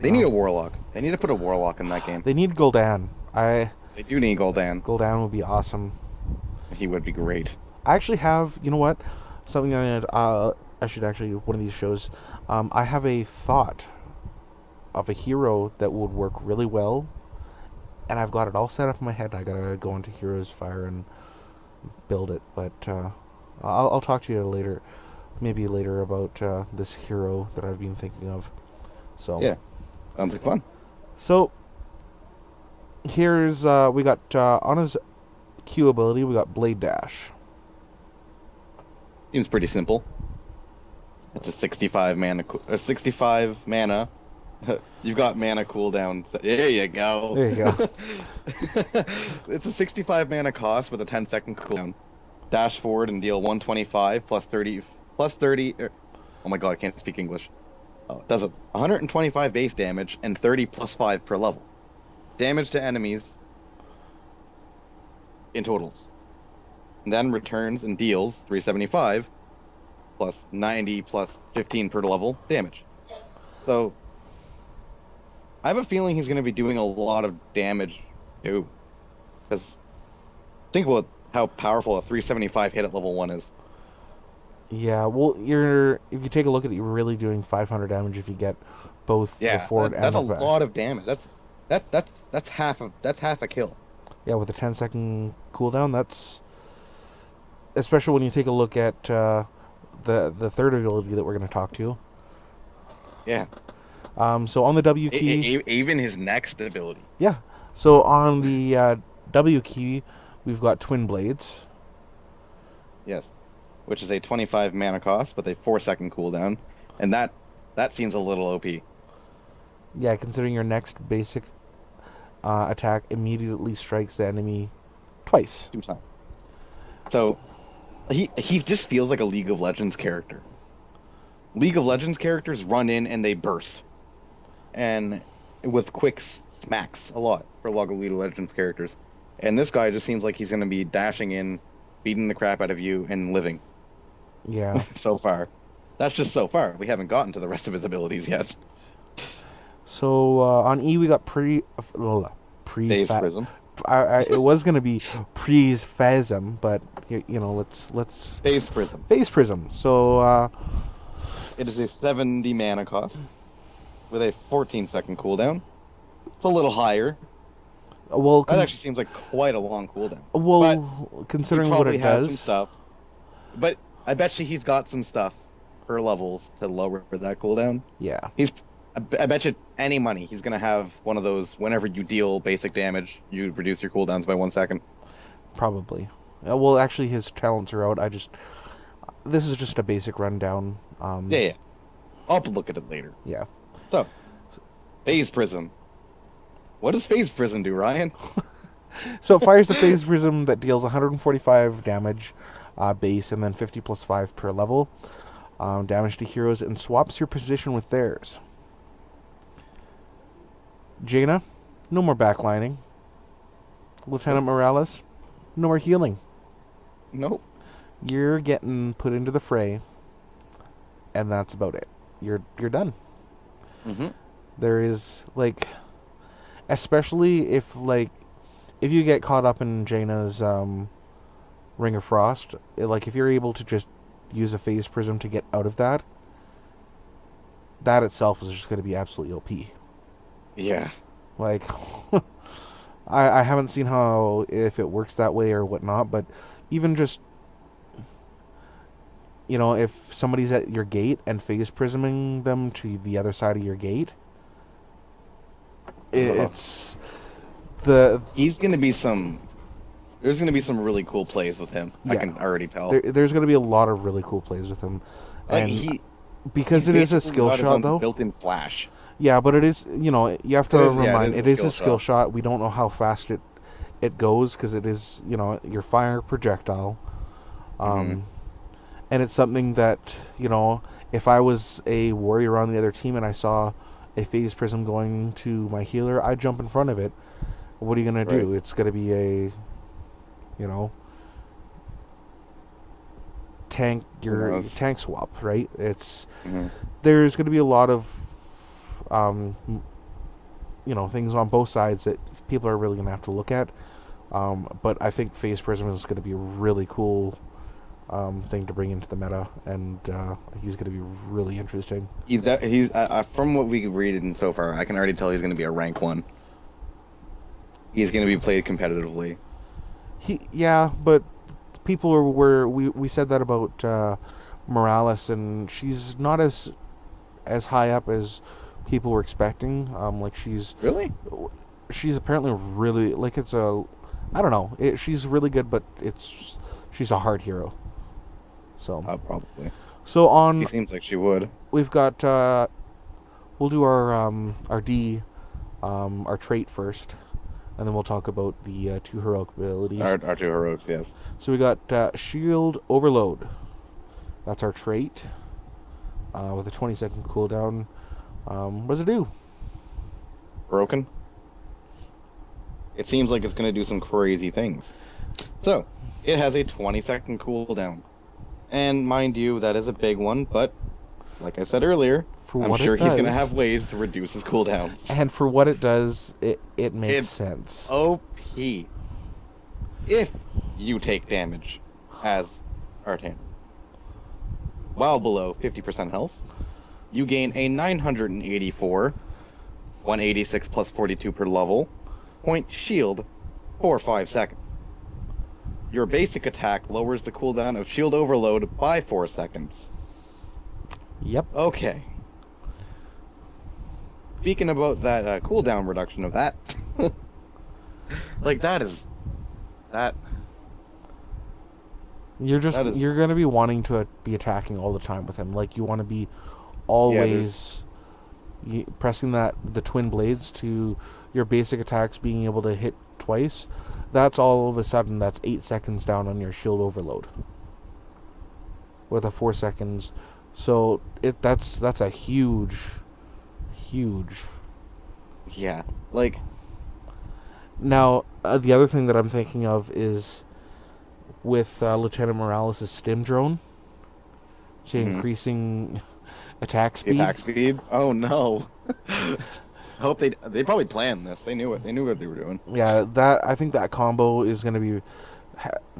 They need a warlock. They need to put a warlock in that game. They need Gul'dan. They do need Gul'dan. Gul'dan would be awesome. He would be great. I actually have, you know what? Something I should actually, one of these shows, I have a thought of a hero that would work really well, and I've got it all set up in my head. I gotta go into Heroes Fire and build it, but I'll talk to you later, maybe later, about this hero that I've been thinking of. So yeah, sounds like fun. So here's we got on his Q ability, we got Blade Dash. Seems pretty simple. It's a 65 mana. You've got mana cooldown. There you go. There you go. It's a 65 mana cost with a 10-second cooldown. Dash forward and deal 125 plus 30. Oh my god, I can't speak English. Does 125 base damage and 30 plus 5 per level. Damage to enemies in totals. And then returns and deals 375 plus 90 plus 15 per level damage. So I have a feeling he's going to be doing a lot of damage too. Because think about how powerful a 375 hit at level 1 is. Yeah, well, if you take a look at it, you're really doing 500 damage if you get both the forward and that's the a back. lot of damage. That's half a kill. Yeah, with a 10-second cooldown, that's especially when you take a look at the third ability that we're going to talk to. Yeah. So on the W key, Even his next ability. yeah. So on the W key, we've got Twin Blades. Yes. Which is a 25 mana cost with a 4-second cooldown, and that seems a little OP. Yeah, considering your next basic attack immediately strikes the enemy twice. 2 times. So he just feels like a League of Legends character. League of Legends characters run in and they burst, and with quick smacks a lot for a lot of League of Legends characters. And this guy just seems like he's going to be dashing in, beating the crap out of you, and living. Yeah. So far. That's just so far. We haven't gotten to the rest of his abilities yet. So on E we got Phase Prism. it was gonna be Priest Phasm, but let's Phase Prism. Phase Prism. So It is a 70 mana cost with a 14-second cooldown. It's a little higher. well, That actually seems like quite a long cooldown. considering He what probably it has some does, stuff. But I bet you he's got some stuff per levels to lower that cooldown. yeah, I bet you any money he's gonna have one of those. Whenever you deal basic damage, you reduce your cooldowns by 1 second. probably. Well, actually, his talents are out. This is just a basic rundown. Yeah. I'll look at it later. Yeah. So, Phase Prism. What does Phase Prism do, Ryan? So it fires the Phase Prism that deals 145 damage base and then 50 plus 5 per level damage to heroes and swaps your position with theirs. Jaina, no more backlining. Lieutenant Morales, no more healing. Nope. You're getting put into the fray, and that's about it. You're done. Mm-hmm. There is especially if you get caught up in Jaina's Ring of Frost, if you're able to just use a Phase Prism to get out of that itself is just going to be absolutely OP. Yeah. I haven't seen if it works that way or whatnot, but even just if somebody's at your gate and Phase Prisming them to the other side of your gate, it's He's gonna be some. There's gonna be some really cool plays with him. Yeah. I can already tell. there's going to be a lot of really cool plays with him, and because he's it is a basically skill got his shot own though. built-in flash. Yeah, but it is, you have to remind, it it is a skill shot. We don't know how fast it goes because it is, your fire projectile. And it's something that, if I was a warrior on the other team and I saw a Phase Prism going to my healer, I'd jump in front of it. What are you going to do? It's going to be a, tank swap, right? It's there's going to be a lot of things on both sides that people are really going to have to look at. But I think Phase Prism is going to be a really cool thing to bring into the meta, and he's going to be really interesting. He's from what we read in so far, I can already tell he's going to be a rank 1. He's going to be played competitively. But people we said that about Morales, and she's not as high up as people were expecting. She's apparently really I don't know. She's really good, but she's a hard hero. So probably. So He on, seems like she would. we've got, we'll do our D, our trait first, and then we'll talk about the 2 heroic abilities. Our 2 heroics, yes. So we got Shield Overload. That's our trait, with a 20-second cooldown. What does it do? Broken. It seems like it's going to do some crazy things. So, it has a 20-second cooldown. And mind you, that is a big one, but like I said earlier, I'm sure he's going to have ways to reduce his cooldowns. And for what it does, it makes sense. OP. If you take damage as Artan. While below 50% health, you gain a 984, 186 plus 42 per level, point shield for 5 seconds. Your basic attack lowers the cooldown of shield overload by 4 seconds. Yep. Okay. Speaking about that cooldown reduction of that, like that. You're going to be wanting to be attacking all the time with him. Like, you want to be always pressing the twin blades to your basic attacks being able to hit twice. That's all of a sudden, that's 8 seconds down on your shield overload. With a 4 seconds. So that's a huge. Yeah, like. Now, the other thing that I'm thinking of is with Lieutenant Morales' stim drone. So increasing attack speed. Attack speed? Oh no. I hope they probably planned this. They knew it. They knew what they were doing. Yeah, I think that combo is going to be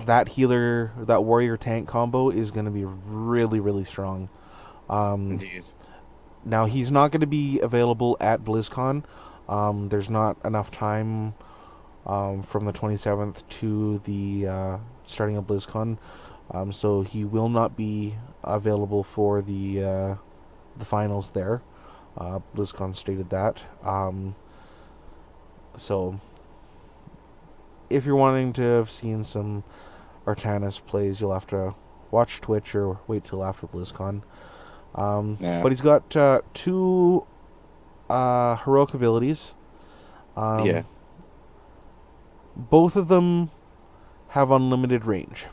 that healer, that warrior tank combo is going to be really, really strong. Indeed. Now he's not going to be available at BlizzCon. There's not enough time from the 27th to the starting of BlizzCon, so he will not be available for the finals there. BlizzCon stated that. So, if you're wanting to have seen some Artanis plays, you'll have to watch Twitch or wait till after BlizzCon. But he's got 2 heroic abilities. Both of them have unlimited range.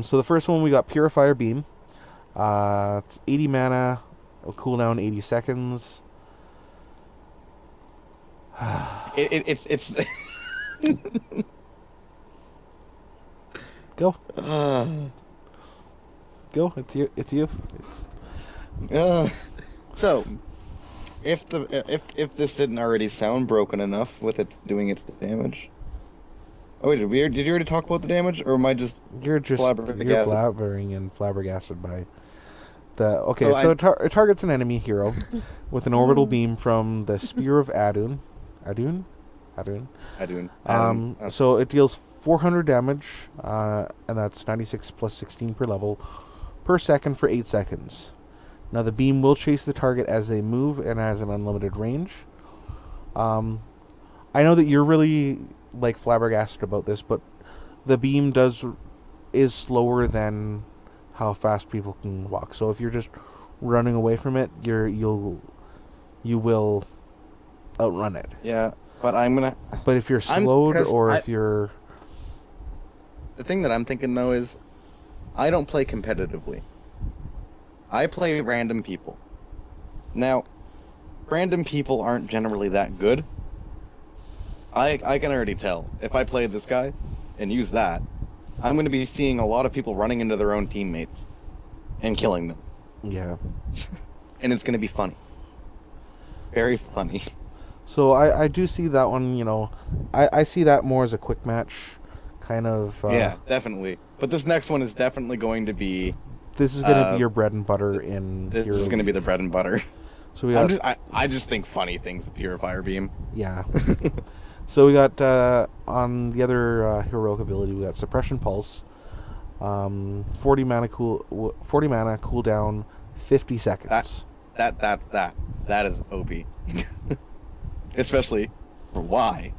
So the first one, we got Purifier Beam. It's 80 mana, cooldown 80 seconds. It's Go. Go. It's you. So, if this didn't already sound broken enough with it doing its damage. Oh wait, did you already talk about the damage, or am I just blabbering and flabbergasted by the? Okay, so it targets an enemy hero with an orbital beam from the Spear of Adun. So it deals 400 damage, and that's 96 plus 16 per level per second for 8 seconds. Now the beam will chase the target as they move and has an unlimited range. I know that you're really flabbergasted about this, but the beam is slower than how fast people can walk. So if you're just running away from it, you will outrun it. Yeah, but But if you're slowed if you're... The thing that I'm thinking though is, I don't play competitively. I play random people. Now, random people aren't generally that good. I can already tell. If I play this guy and use that, I'm going to be seeing a lot of people running into their own teammates and killing them. Yeah. And it's going to be funny. Very funny. So I do see that one, I see that more as a quick match kind of... yeah, definitely. But this next one is definitely going to be... This is going to be your bread and butter in This is going to be the bread and butter. So I just think funny things with Purifier Beam. Yeah. So we got, on the other heroic ability, we got Suppression Pulse. 40 mana cooldown, 50 seconds. That is OP. Especially for why.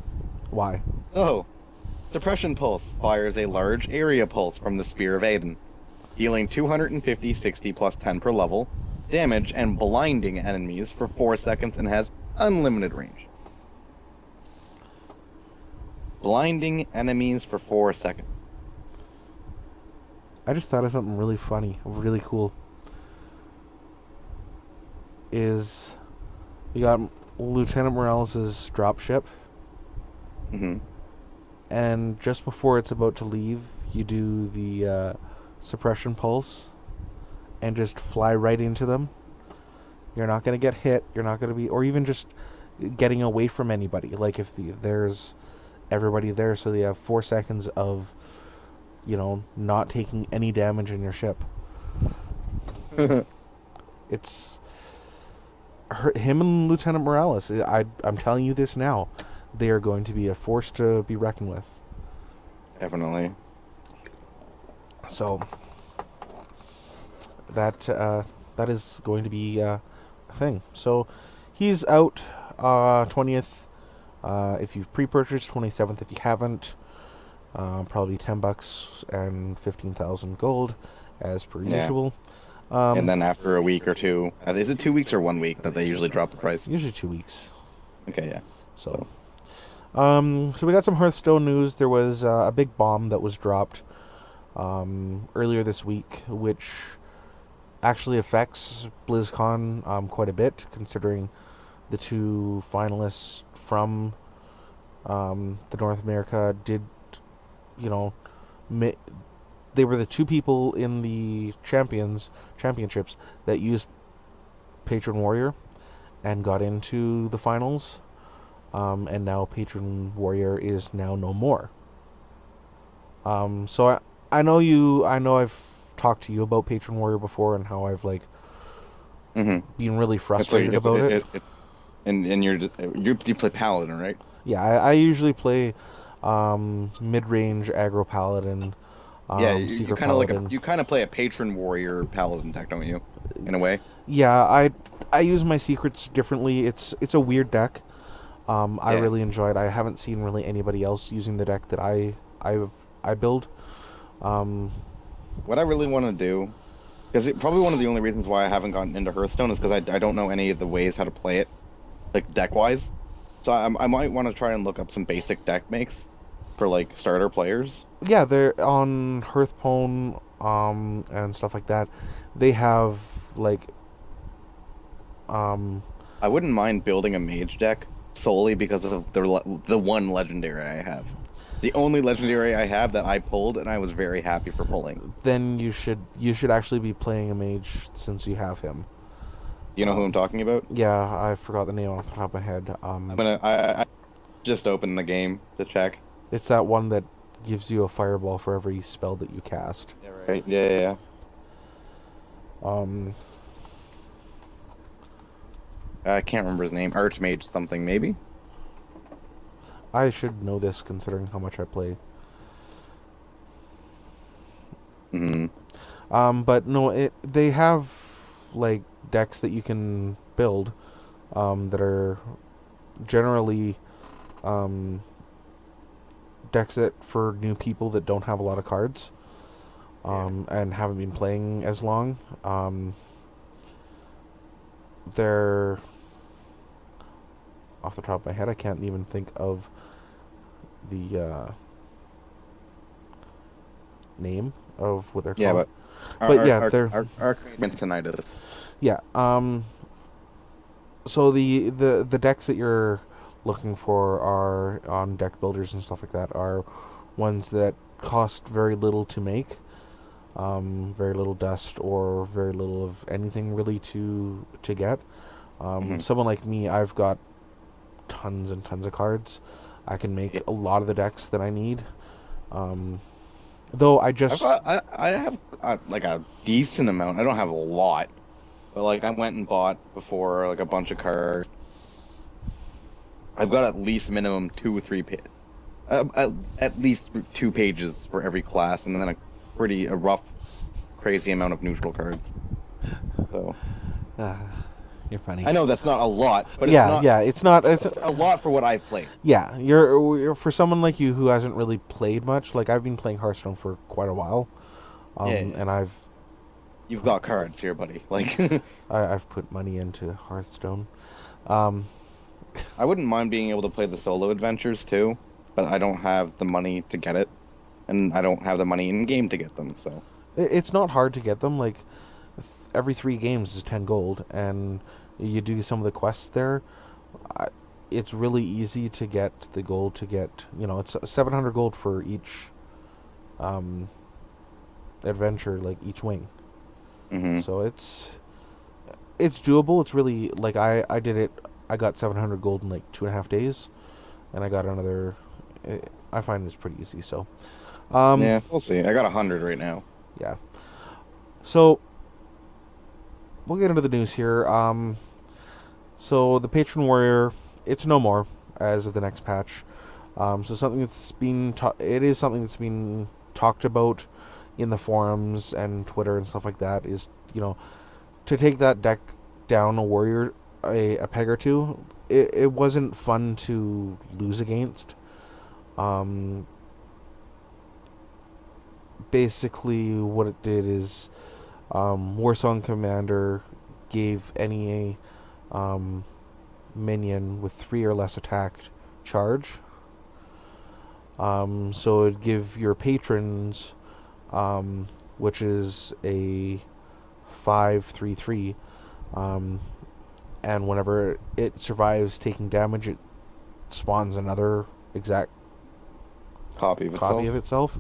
Why? Oh, Depression Pulse fires a large area pulse from the Spear of Aiden, dealing 250, 60 plus 10 per level, damage and blinding enemies for 4 seconds and has unlimited range. Blinding enemies for 4 seconds. I just thought of something really funny, really cool. Is you got Lieutenant Morales' dropship, and just before it's about to leave, you do the suppression pulse, and just fly right into them. You're not going to get hit. You're not going to be, or even just getting away from anybody. Like if there's everybody there, so they have 4 seconds of, not taking any damage in your ship. It's him and Lieutenant Morales. I'm telling you this now. They are going to be a force to be reckoned with. Definitely. So that is going to be a thing. So he's out 20th if you've pre-purchased, 27th if you haven't. Probably $10 and 15,000 gold as per usual. And then after a week or two, is it 2 weeks or 1 week that they usually drop the price? Usually 2 weeks. Okay, yeah. So we got some Hearthstone news. There was a big bomb that was dropped earlier this week, which actually affects BlizzCon quite a bit, considering the two finalists from the North America did, they were the two people in the championships that used Patron Warrior and got into the finals. And now Patron Warrior is now no more. So I know I've talked to you about Patron Warrior before and how I've been really frustrated about it. And you play Paladin, right? Yeah, I usually play mid-range aggro Paladin. You kind of you kind of play a Patron Warrior Paladin deck, don't you? In a way. Yeah, I use my secrets differently. It's a weird deck. I really enjoy it. I haven't seen really anybody else using the deck that I build. What I really want to do, because probably one of the only reasons why I haven't gotten into Hearthstone is because I don't know any of the ways how to play it, like deck-wise. So I might want to try and look up some basic deck makes for like starter players. Yeah, they're on Hearthstone and stuff like that. They have I wouldn't mind building a mage deck solely because of the one legendary I have. The only legendary I have that I pulled, and I was very happy for pulling. Then you should actually be playing a mage since you have him. You know who I'm talking about? Yeah, I forgot the name off the top of my head. I just opened the game to check. It's that one that gives you a fireball for every spell that you cast. Yeah, right. Yeah. I can't remember his name. Archmage something, maybe? I should know this considering how much I play. But no, they have decks that you can build that are generally decks that for new people that don't have a lot of cards and haven't been playing as long. They're off the top of my head, I can't even think of the name of what they're called. They're Archmage Tinnitus. Yeah. So the decks that you're looking for are on deck builders and stuff like that are ones that cost very little to make, very little dust or very little of anything really to get. Someone like me, I've got tons and tons of cards. I can make a lot of the decks that I need. Though I have a decent amount. I don't have a lot, but I went and bought before a bunch of cards. I've got at least minimum 2 or 3 at least 2 pages for every class, and then a rough, crazy amount of neutral cards. So You're funny. I know that's not a lot, but it's not. It's a lot for what I've played. Yeah, you're for someone like you who hasn't really played much. Like I've been playing Hearthstone for quite a while, and you've got cards here, buddy. Like I've put money into Hearthstone. I wouldn't mind being able to play the solo adventures too, but I don't have the money to get it, and I don't have the money in game to get them. So it's not hard to get them. Like every 3 games is 10 gold, and you do some of the quests there. It's really easy to get the gold to get. It's 700 gold for each adventure, like each wing. Mm-hmm. So it's doable. It's really like I did it. I got 700 gold in like 2.5 days, and I got another. I find it's pretty easy. So yeah, we'll see. I got 100 right now. Yeah. So we'll get into the news here. So the Patron Warrior, it's no more as of the next patch. So something that's been it is something that's been talked about in the forums and Twitter and stuff like that. Is to take that deck down a warrior a peg or two. It wasn't fun to lose against. Basically, what it did is Warsong Commander gave any minion with 3 or less attack charge. So it'd give your patrons, which is a 5/3/3, and whenever it survives taking damage, it spawns another exact copy of itself.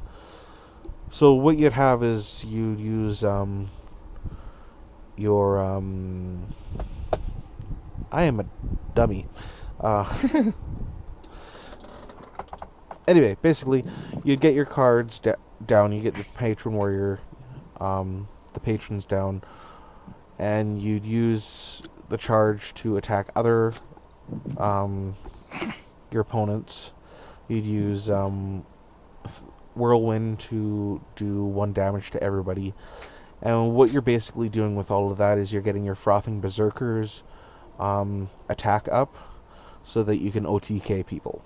So what you'd have is you'd use your I am a dummy. Anyway, basically, you'd get your cards down. You get the Patron Warrior, the patrons down, and you'd use the charge to attack other your opponents. You'd use Whirlwind to do 1 damage to everybody. And what you're basically doing with all of that is you're getting your Frothing Berserkers attack up so that you can OTK people.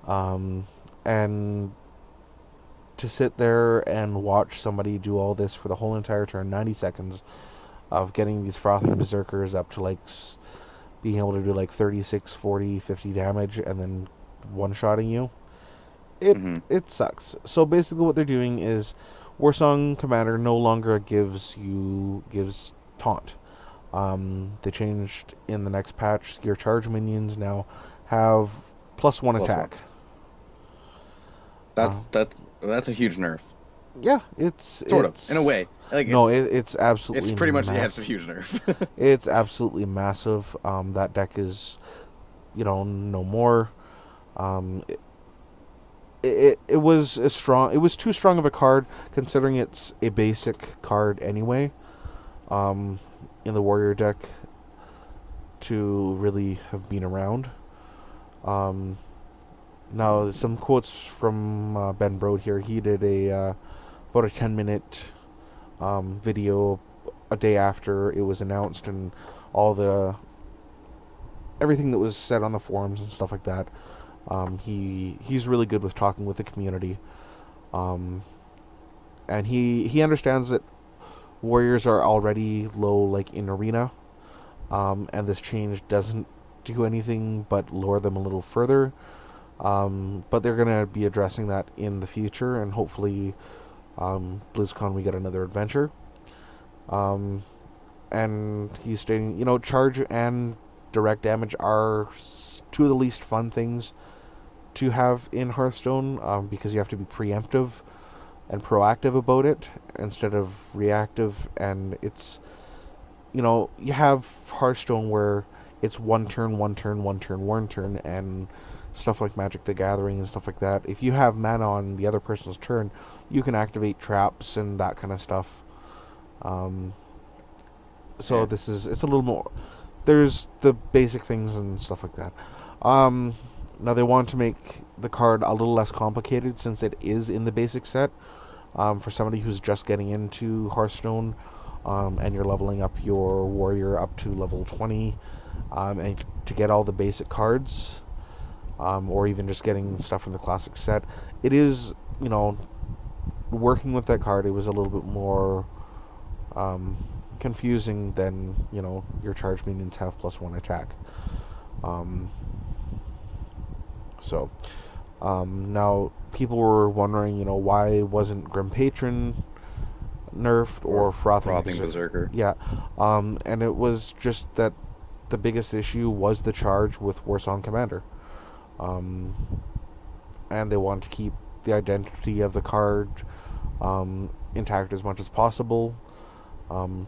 And to sit there and watch somebody do all this for the whole entire turn, 90 seconds of getting these Frothing Berserkers up to like being able to do like 36, 40, 50 damage and then one-shotting you, it sucks. So basically what they're doing is Warsong Commander no longer gives taunt. They changed in the next patch. Your charge minions now have +1 attack. That's a huge nerf. Yeah, it's in a way. Like it's absolutely. It's pretty much massive. it's a huge nerf. It's absolutely massive. That deck is, no more. It was a strong. It was too strong of a card considering it's a basic card anyway. In the warrior deck, to really have been around. Now some quotes from Ben Brode here. He did about a 10-minute video a day after it was announced, and everything that was said on the forums and stuff like that. He's really good with talking with the community, and he understands that warriors are already low, like in arena, and this change doesn't do anything but lower them a little further. But they're gonna be addressing that in the future, and hopefully, BlizzCon we get another adventure. And he's stating, charge and direct damage are 2 of the least fun things to have in Hearthstone, because you have to be preemptive and proactive about it instead of reactive. And it's, you have Hearthstone where it's one turn, and stuff like Magic the Gathering and stuff like that. If you have mana on the other person's turn, you can activate traps and that kind of stuff. It's a little more. There's the basic things and stuff like that. Now they want to make the card a little less complicated since it is in the basic set. For somebody who's just getting into Hearthstone, and you're leveling up your warrior up to level 20, and to get all the basic cards, or even just getting stuff from the classic set. It is, working with that card, it was a little bit more confusing than, your charge minions have +1 attack. Now people were wondering, why wasn't Grim Patron nerfed or Frothing Berserker? Yeah, and it was just that the biggest issue was the charge with Warsong Commander, and they wanted to keep the identity of the card intact as much as possible.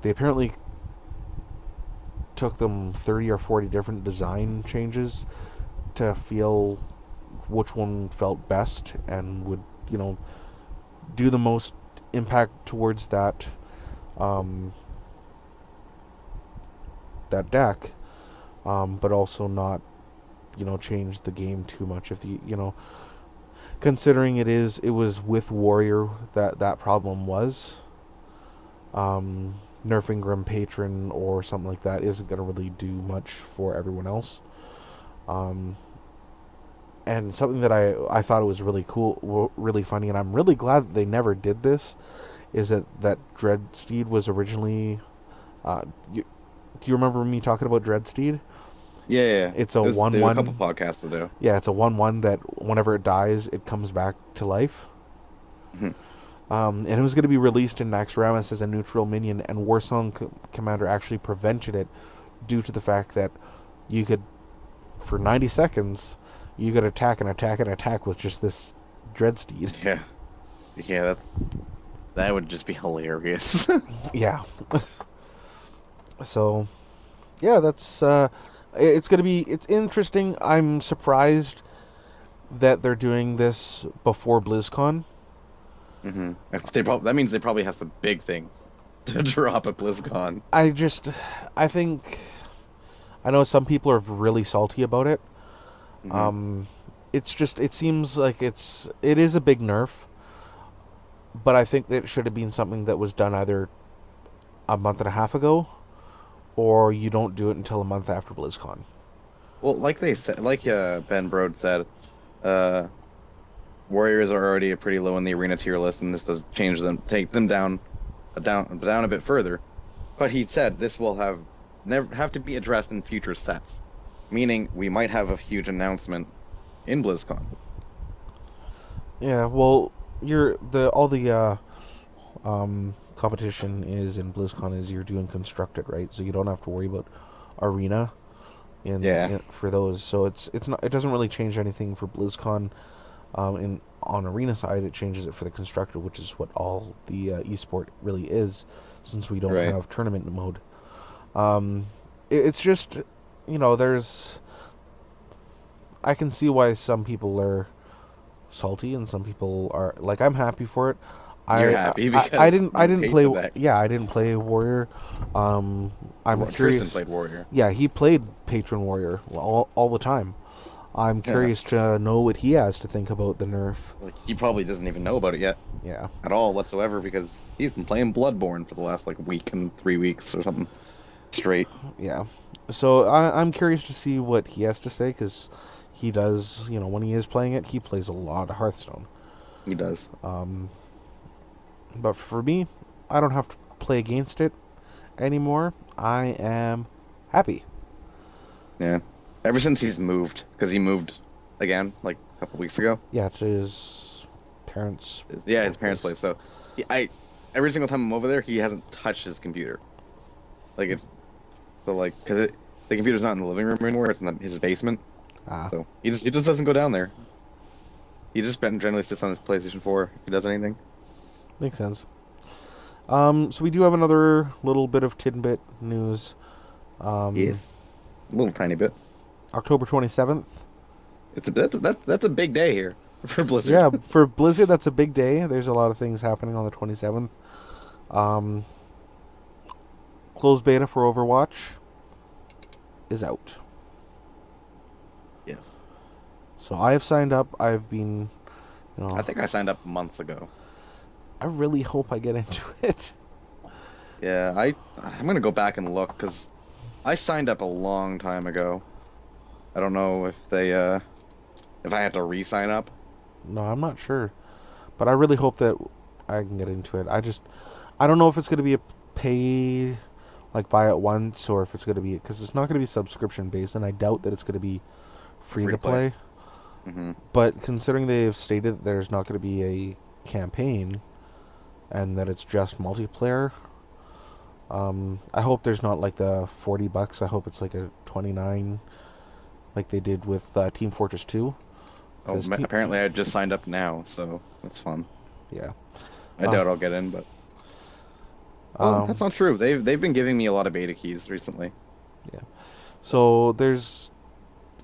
They apparently took them 30 or 40 different design changes to feel which one felt best and would, do the most impact towards that deck, but also not, change the game too much. If considering it was with Warrior that problem was, nerfing Grim Patron or something like that isn't going to really do much for everyone else. And something that I thought it was really cool, really funny, and I'm really glad that they never did this, is that Dreadsteed was originally... do you remember me talking about Dreadsteed? Yeah. It's a 1/1. A couple podcasts ago. Yeah, it's a 1/1 that whenever it dies, it comes back to life. Mm-hmm. And it was going to be released in Naxxramas as a neutral minion, and Warsong Commander actually prevented it due to the fact that you could, for 90 seconds, you could attack and attack and attack with just this Dreadsteed. Yeah, that would just be hilarious. Yeah. So, yeah, that's it's interesting. I'm surprised that they're doing this before BlizzCon. Mm-hmm. That means they probably have some big things to drop at BlizzCon. I know some people are really salty about it. Mm-hmm. It seems like it is a big nerf, but I think that it should have been something that was done either a month and a half ago, or you don't do it until a month after BlizzCon. Well, like they said, Ben Brode said, Warriors are already pretty low in the arena tier list, and this does take them down a bit further. But he said this will never have to be addressed in future sets, meaning we might have a huge announcement in BlizzCon. Yeah, well, all the competition is in BlizzCon is you're doing constructed, right? So you don't have to worry about arena for those. So it doesn't really change anything for BlizzCon. On arena side, it changes it for the constructor, which is what all the esport really is, since we don't have tournament mode. It's just, I can see why some people are salty and some people are like, I'm happy for it. You're happy because I didn't play. I didn't play Warrior. I'm curious. Tristan played Warrior. Yeah, he played Patron Warrior all the time. I'm curious to know what he has to think about the nerf. He probably doesn't even know about it yet. Yeah. At all whatsoever, because he's been playing Bloodborne for the last week and 3 weeks or something straight. Yeah. So I'm curious to see what he has to say, because he does, when he is playing it, he plays a lot of Hearthstone. He does. But for me, I don't have to play against it anymore. I am happy. Yeah. Ever since he's moved, because he moved again, a couple weeks ago. Yeah, to his parents' Yeah, his parents' place. So, every single time I'm over there, he hasn't touched his computer. Because the computer's not in the living room anymore, it's in his basement. So, he just doesn't go down there. He just generally sits on his PlayStation 4 if he does anything. Makes sense. So we do have another little bit of tidbit news. Yes. A little tiny bit. October 27th. That's a big day here for Blizzard. Yeah, for Blizzard, that's a big day. There's a lot of things happening on the 27th. Closed beta for Overwatch is out. Yes. So I have signed up. I've been, I think I signed up months ago. I really hope I get into it. Yeah, I'm gonna go back and look because I signed up a long time ago. I don't know if I have to re-sign up. No, I'm not sure, but I really hope that I can get into it. I don't know if it's gonna be a pay, like buy it once, or if it's gonna be because it's not gonna be subscription based, and I doubt that it's gonna be free Free to to play. play. Hmm. But considering they've stated that there's not gonna be a campaign and that it's just multiplayer, I hope there's not like the $40. I hope it's like a 29, like they did with Team Fortress 2. Oh, 'Cause apparently I just signed up now, so that's fun. yeah. I doubt I'll get in, but well, Um, that's not true. They've been giving me a lot of beta keys recently. yeah. So there's,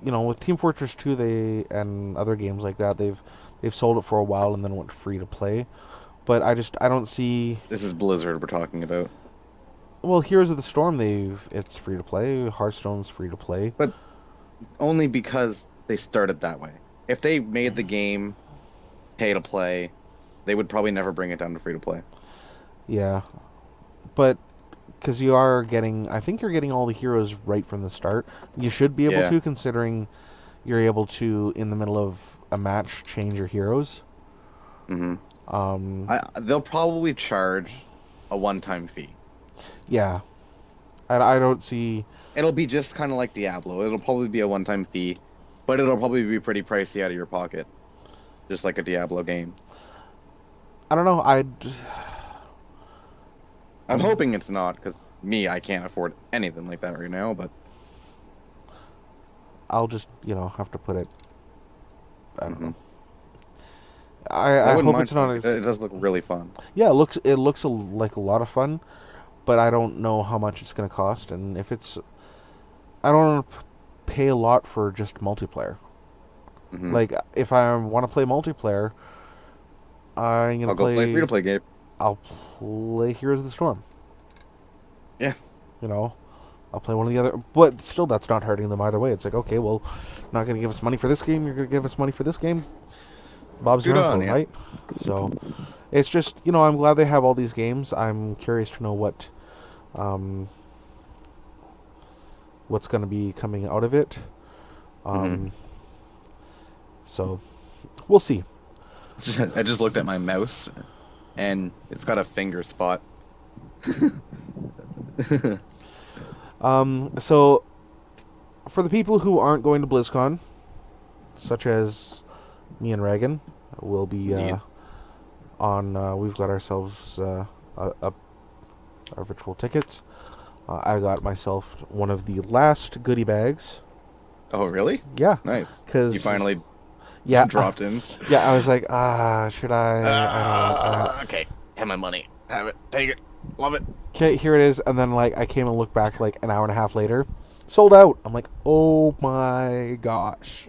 with Team Fortress 2, and other games like that, they've sold it for a while and then went free to play. But I don't see. This is Blizzard we're talking about, Well, Heroes of the Storm, it's free to play. Hearthstone's free to play. but only because they started that way. If they made the game pay to play, they would probably never bring it down to free to play. Yeah, but because I think you're getting all the heroes right from the start. You should be able Yeah. to, considering you're able to, in the middle of a match, change your heroes. Hmm. Um, They'll probably charge a one-time fee. yeah, I don't see. It'll be just kind of like Diablo. It'll probably be a one-time fee, but it'll probably be pretty pricey out of your pocket, just like a Diablo game. I don't know. I'm hoping it's not, because I can't afford anything like that right now, but I'll just have to put it. I don't mhm. know. I wouldn't hope mind it's not trying. as. It does look really fun. Yeah, it looks like a lot of fun, but I don't know how much it's going to cost, and if it's. I don't want to pay a lot for just multiplayer. Hmm. Like, if I want to play multiplayer, I'm gonna I'll go play free-to-play game. I'll play Heroes of the Storm. Yeah. I'll play one of the other. But still, that's not hurting them either way. It's like, okay, well, not gonna give us money for this game. You're gonna give us money for this game. Bob's your Good uncle, on ya. right? So, it's just I'm glad they have all these games. I'm curious to know um, what's gonna be coming out of it. Mhm. So, we'll see. I just looked at my mouse, and it's got a finger spot. So, for the people who aren't going to BlizzCon, such as me and Reagan, we'll be Indeed. we've got ourselves our virtual tickets. I got myself one of the last goodie bags. Oh, really? Yeah, Nice. because You finally dropped in. Yeah, I was like, should I? I don't. Okay. Have my money. Have it. Take it. Love it. Okay, here it is. And then I came and looked back like an hour and a half later, sold out. I'm like, oh my gosh,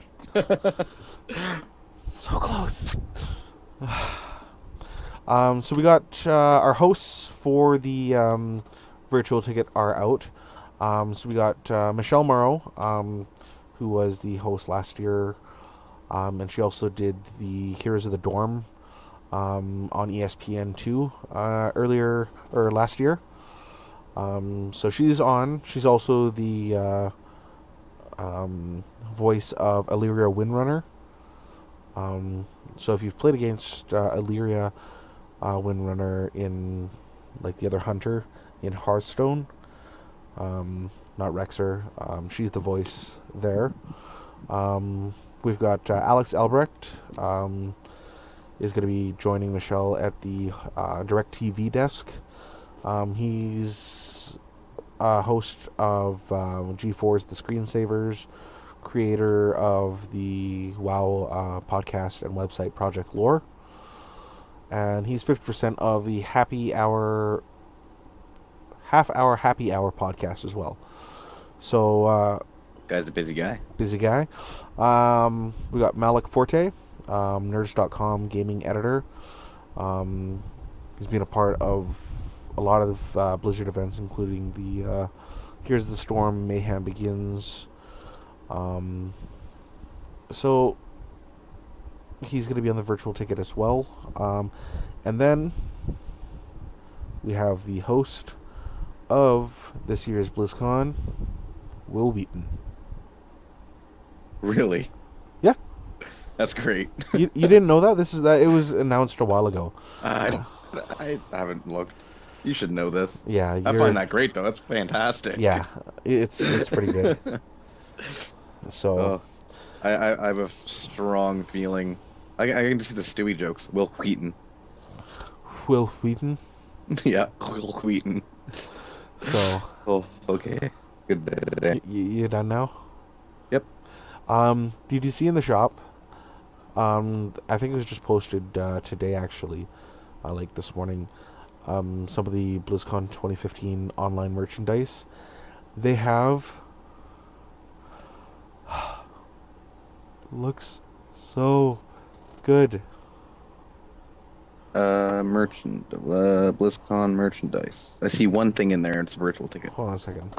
so close. So we got our hosts for the virtual ticket are out. So we got Michelle Morrow, who was the host last year, and she also did the Heroes of the Dorm on ESPN2 earlier or last year. So she's on. She's also the voice of Illyria Windrunner. So if you've played against Illyria Windrunner in like the other hunter in Hearthstone, not Rexer, she's the voice there. We've got Alex Albrecht is going to be joining Michelle at the DirecTV desk. He's a host of G4's The Screensavers, creator of the WoW podcast and website Project Lore. And he's 50% of the half hour happy hour podcast as well. So Guy's a busy guy. busy guy. We got Malik Forte, nerds.com gaming editor. He's been a part of a lot of Blizzard events, including the Heroes of the Storm, Mayhem Begins. So he's going to be on the virtual ticket as well. And then we have the host of this year's BlizzCon, Will Wheaton. Really? Yeah. That's great. You didn't know that? It was announced a while ago. I haven't looked. You should know this. Yeah, I find that great though. That's fantastic. Yeah, it's pretty good. So, I have a strong feeling. I can see the Stewie jokes. Will Wheaton. Will Wheaton. Yeah, Will Wheaton. So. Oh, okay. Good day. You done now? Yep. Did you see in the shop? I think it was just posted today actually, like this morning. Some of the BlizzCon 2015 online merchandise. They have looks so good. BlizzCon merchandise. I see one thing in there. It's a virtual ticket. Hold on a second.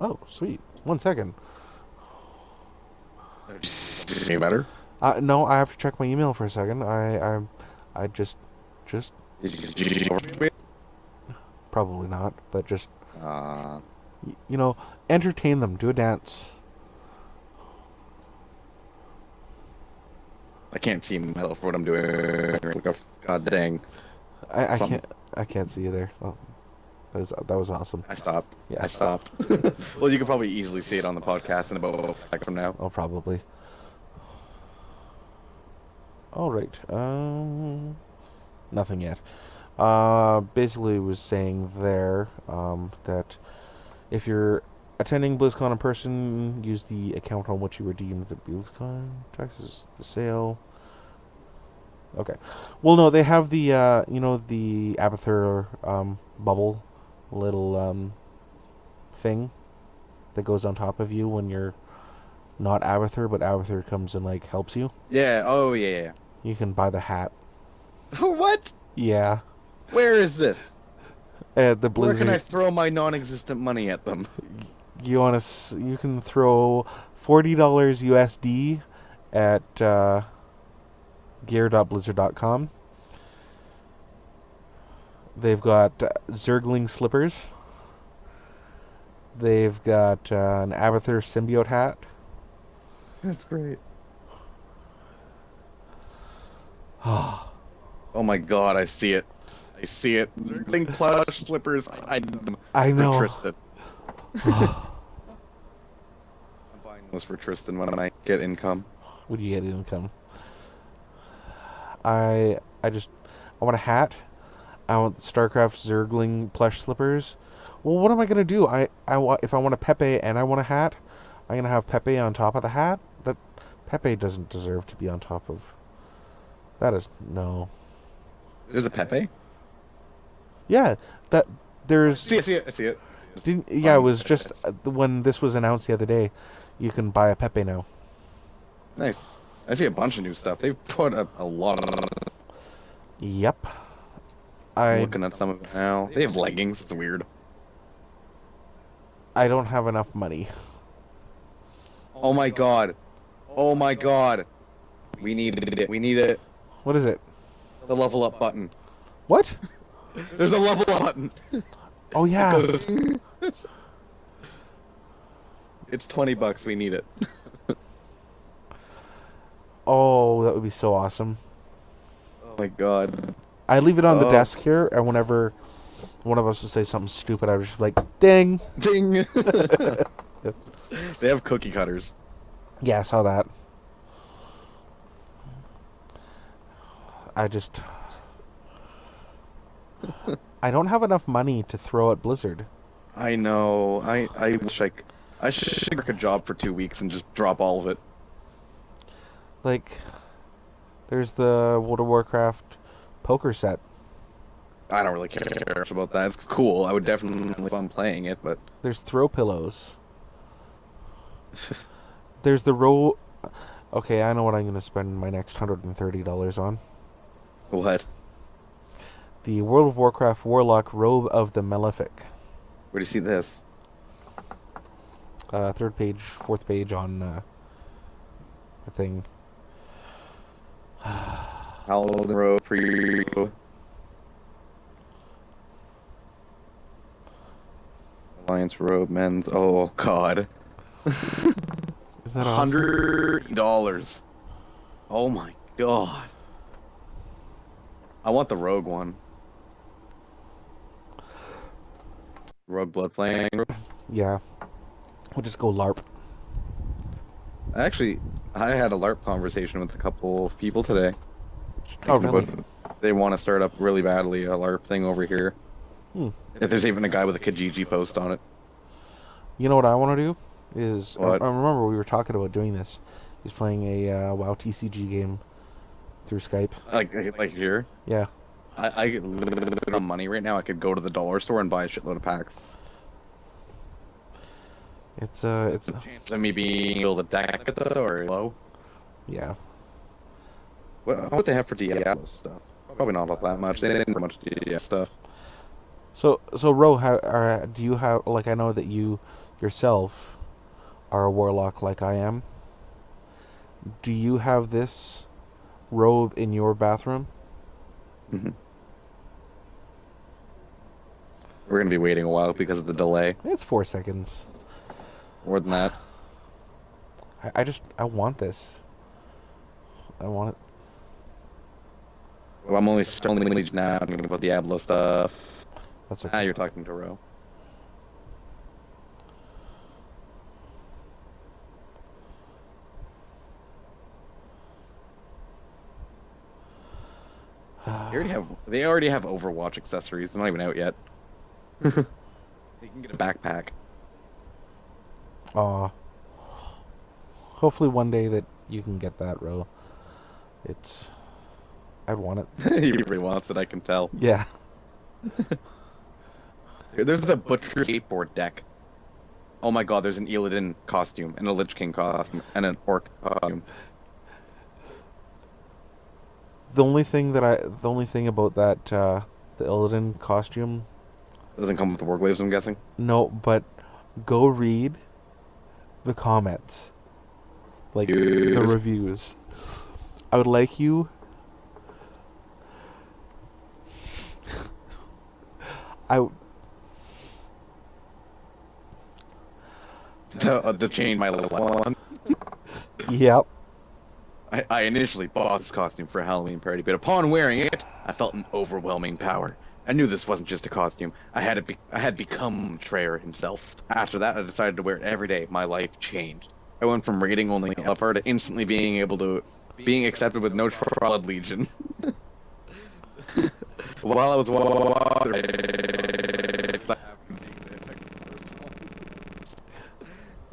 Oh, sweet. 1 second. Any better? No, I have to check my email for a second. I just probably not, but just entertain them. Do a dance. I can't see myself what I'm doing. God dang. I can't see you there. Oh, that was awesome. I stopped. Yeah. I stopped. Well, you can probably easily see it on the podcast in about a second from now. Oh, probably. All right. Nothing yet. Basically, it was saying there that if you're attending BlizzCon in person, use the account on which you redeemed the BlizzCon taxes, the sale. Okay. Well, no, they have the the Abathur bubble little thing that goes on top of you when you're not Abathur, but Abathur comes and like helps you. Yeah. Oh, yeah. You can buy the hat. What? Yeah. Where is this? The Blizzard. Where can I throw my non-existent money at them? You can throw $40 USD at gear.blizzard.com. They've got Zergling slippers. They've got an Abathur symbiote hat. That's great. Oh my god, I see it. I see it. Zergling plush slippers. I know. For Tristan. I'm buying those for Tristan when I get income. When you get income. I want a hat. I want StarCraft Zergling plush slippers. Well, what am I gonna do? If I want a Pepe and I want a hat, I'm gonna have Pepe on top of the hat. That Pepe doesn't deserve to be on top of. That is no. There's a Pepe? Yeah, there's. I see it. It was just when this was announced the other day. You can buy a Pepe now. Nice. I see a bunch of new stuff. They've put up a lot of. Yep. I'm looking at some of it now. They have leggings. It's weird. I don't have enough money. Oh my god. We need it. What is it? The level up button. What? There's a level up button. Oh yeah. It's $20. We need it. Oh, that would be so awesome. Oh my god. I leave it on the desk here, and whenever one of us would say something stupid, I would just be like, ding! Ding! They have cookie cutters. Yeah, I saw that. I don't have enough money to throw at Blizzard. I know. I wish I should work a job for 2 weeks and just drop all of it. Like, there's the World of Warcraft poker set. I don't really care about that. It's cool. I would definitely have fun playing it, but... There's throw pillows. There's the row... Okay, I know what I'm going to spend my next $130 on. What? The World of Warcraft Warlock Robe of the Malefic. Where do you see this? Third page, fourth page on the thing. Paladin Road for you. Alliance Road, men's. Oh God. Is that awesome? $100. Oh my God. I want the Rogue one. Rogue Blood Flame. Yeah. We'll just go LARP. Actually, I had a LARP conversation with a couple of people today. Oh, really? They want to start up really badly a LARP thing over here. If there's even a guy with a Kijiji post on it. You know what I want to do? Is What? I remember we were talking about doing this. He's playing a WoW TCG game through Skype. Like here? Yeah. I get literally money right now. I could go to the dollar store and buy a shitload of packs. It's Chances of me being able to deck it though, or low. yeah. What they have for Diablo stuff? Probably not all that much. They didn't have much Diablo stuff. So Ro, do you have, like, I know that you yourself are a warlock like I am. Do you have this robe in your bathroom? Mm-hmm. We're gonna be waiting a while because of the delay. It's 4 seconds. More than that. I want this. I want it. Well, I'm only now talking about Diablo stuff. That's Ah, okay. you're talking to Ro. They already have Overwatch accessories. They're not even out yet. They can get a backpack. Aw. Hopefully one day that you can get that, Ro. I'd want it. He really wants it, I can tell. Yeah. There's a Butcher skateboard deck. Oh my God, there's an Illidan costume, and a Lich King costume, and an Orc costume. The only thing about that the Illidan costume, Doesn't come with the Warglaives, I'm guessing. no, but go read the comments. Like the reviews. I would like you To change my one. Yep. I initially bought this costume for a Halloween party, but upon wearing it, I felt an overwhelming power. I knew this wasn't just a costume. I had become Treyer himself. After that, I decided to wear it every day. My life changed. I went from raiding only Elfar to instantly being accepted with no Blood Legion. While I was oh,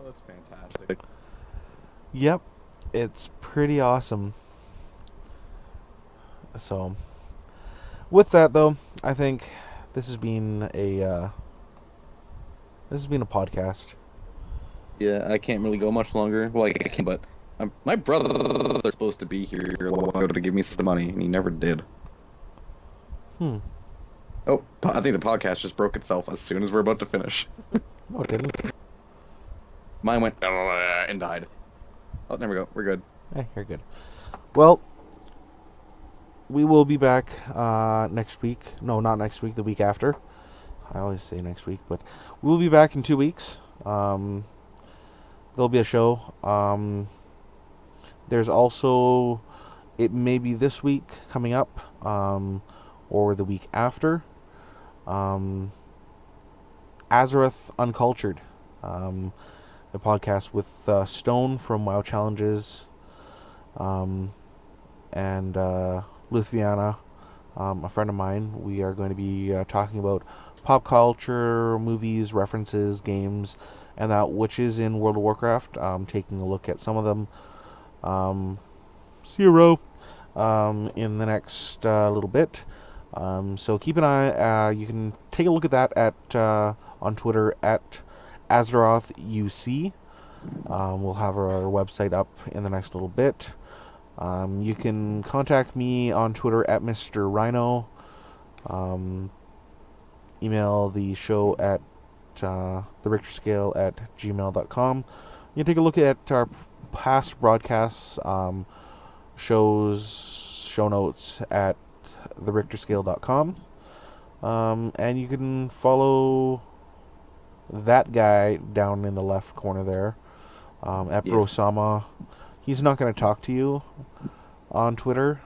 that's fantastic. Yep. It's pretty awesome. So, with that though, I think this has been a podcast. Yeah, I can't really go much longer. Well, I can, but my brother is supposed to be here a while ago to give me some money, and he never did. Oh, I think the podcast just broke itself as soon as we're about to finish. No, it didn't. Mine went and died. Oh, there we go. We're good. Hey, you're good. Well, we will be back next week. No, not next week. The week after. I always say next week, but we will be back in 2 weeks. There'll be a show. There's also, it may be this week coming up, or the week after. Azeroth Uncultured. The podcast with Stone from WoW Challenges, and Lithuania, a friend of mine. We are going to be talking about pop culture, movies, references, games, and that which is in World of Warcraft. Taking a look at some of them. Zero in the next little bit. So keep an eye. You can take a look at that at on Twitter at Azeroth UC. We'll have our website up in the next little bit. You can contact me on Twitter at Mr. Rhino. Email the show at therichterscale@gmail.com. You can take a look at our past broadcasts, shows, show notes at therichterscale.com. And you can follow that guy down in the left corner there, at Yes. Brosama. He's not going to talk to you on Twitter.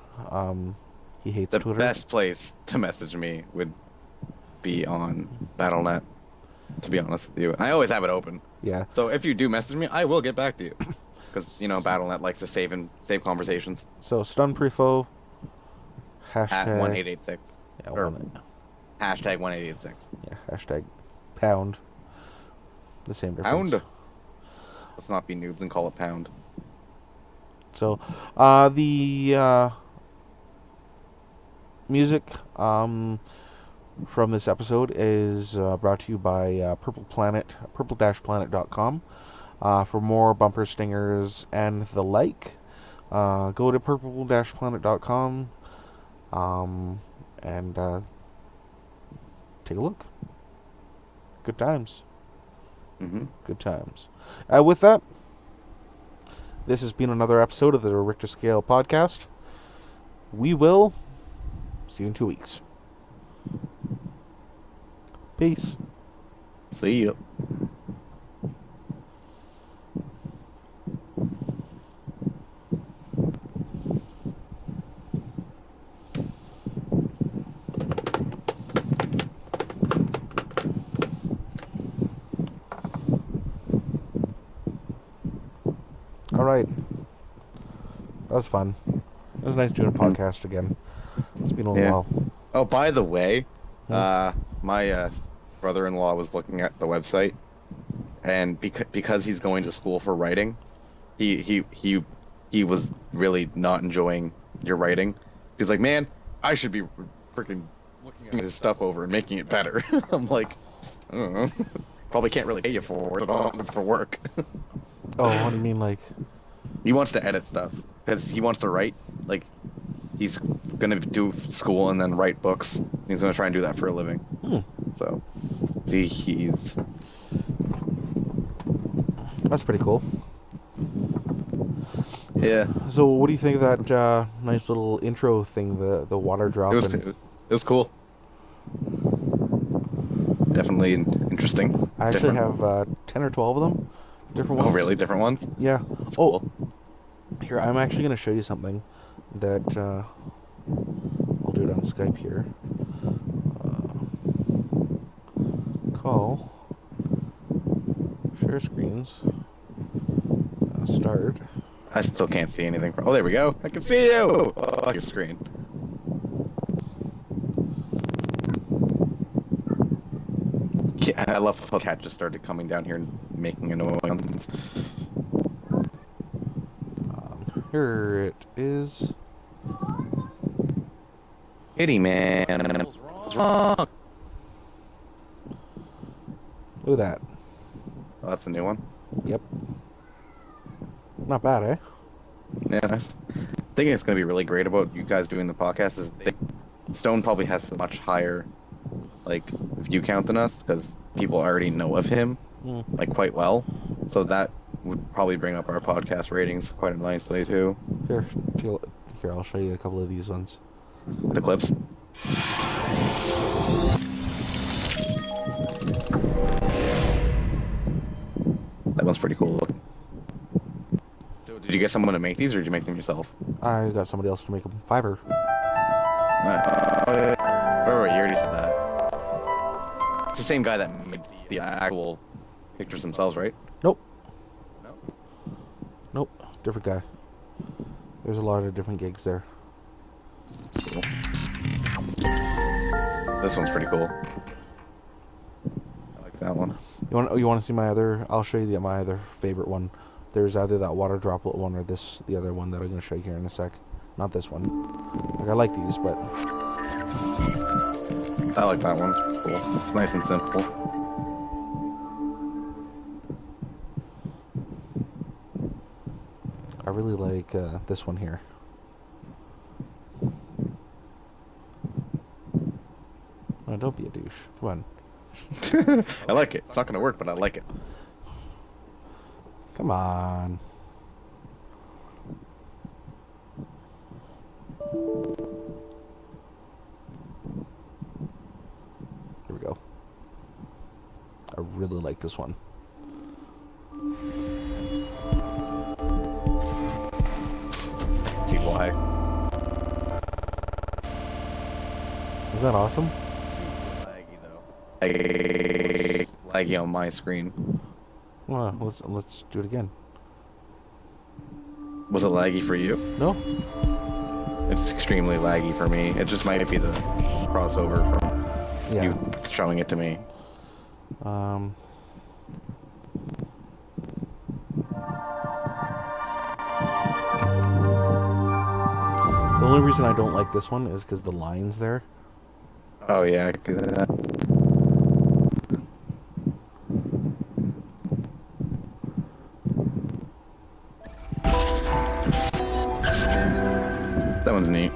He hates The Twitter. best place to message me would be on Battle.net, to be honest with you. I always have it open. Yeah. So if you do message me, I will get back to you. Because, Battle.net likes to save conversations. So stun prefo. At Hashtag 1886. Yeah, Or one- hashtag 1886. yeah. Hashtag pound. The same difference. Pound? Let's not be noobs and call it pound. So, the music from this episode is brought to you by Purple Planet, purple-planet.com. For more bumper stingers and the like, go to purple-planet.com and take a look. Good times. Mm-hmm. Good times. With that, this has been another episode of the Richter Scale Podcast. We will see you in 2 weeks. Peace. See ya. All right. That was fun. It was nice doing a podcast again. It's been a little Yeah. while. Oh, by the way, Hmm. my brother-in-law was looking at the website, and because he's going to school for writing, he was really not enjoying your writing. He's like, man, I should be freaking looking at his stuff over and making it better. I'm like, I don't know. Probably can't really pay you for it all for work. Oh, what do you mean, like? He wants to edit stuff because he wants to write. Like, he's gonna do school and then write books. He's gonna try and do that for a living. So, he's That's pretty cool. yeah. So, what do you think of that nice little intro thing, the water drop? It was cool. Definitely interesting. I actually Different. have 10 or 12 of them. Different ones. Oh, really? Different ones? Yeah. That's Oh, cool. here, I'm actually going to show you something that I'll do it on Skype here. Call. Share screens. Start. I still can't see anything from. Oh, there we go. I can see you. Oh, your screen. I love how the cat just started coming down here and making a noise. Here it is. Kitty man. What's wrong? Look at that. Oh, that's a new one. Yep. Not bad, eh? Yeah, nice. I think it's gonna be really great about you guys doing the podcast is Stone probably has a much higher view count than us because people already know of him quite well. So that would probably bring up our podcast ratings quite nicely too. Here, I'll show you a couple of these ones. The clips. That one's pretty cool looking. So did you get someone to make these or did you make them yourself? I got somebody else to make them. Fiverr. Wait, you already said that. It's the same guy that made the actual pictures themselves, right? Nope. No? Nope. Different guy. There's a lot of different gigs there. Cool. This one's pretty cool. I like that one. You want to see my other? I'll show you my other favorite one. There's either that water droplet one or the other one that I'm going to show you here in a sec. Not this one. Like, I like these, but I like that one. It's cool. It's nice and simple. I really like this one here. Oh, don't be a douche. Come on. I like it. It's not gonna work, but I like it. Come on. I really like this one. See why? Is that awesome? Super laggy though. Laggy on my screen. Well, let's do it again. Was it laggy for you? No? It's extremely laggy for me. It just might be the crossover from Yeah. you showing it to me. The only reason I don't like this one is because the line's there. Oh yeah, I can do that. That one's neat.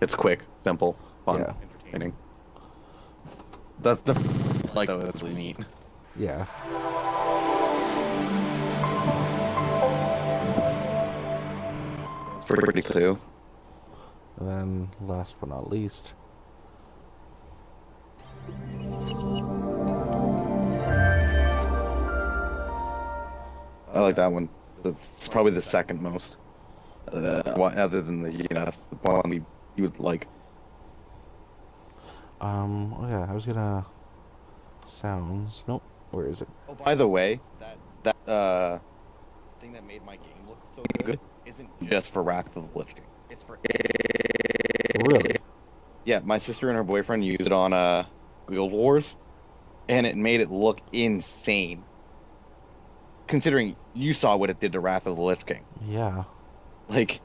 It's quick, simple, fun, Yeah. entertaining. That's the like. Oh, that's really neat. Yeah. It's pretty cool. And then, last but not least, I like that one. It's probably the second most. Other than the the one you would like. oh yeah, I was gonna sounds. Nope. Where is it? Oh, by the way, that thing that made my game look so good isn't just for Wrath of the Lich King. It's for Really? yeah. My sister and her boyfriend used it on Guild Wars, and it made it look insane. Considering you saw what it did to Wrath of the Lich King. Yeah. Like,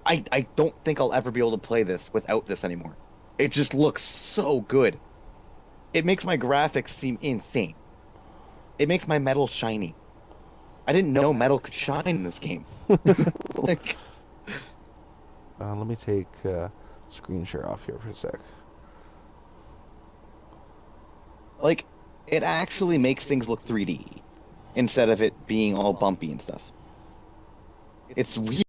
I don't think I'll ever be able to play this without this anymore. It just looks so good. It makes my graphics seem insane. It makes my metal shiny. I didn't know metal could shine in this game. Like, Let me take screen share off here for a sec. like, it actually makes things look 3D instead of it being all bumpy and stuff. It's weird.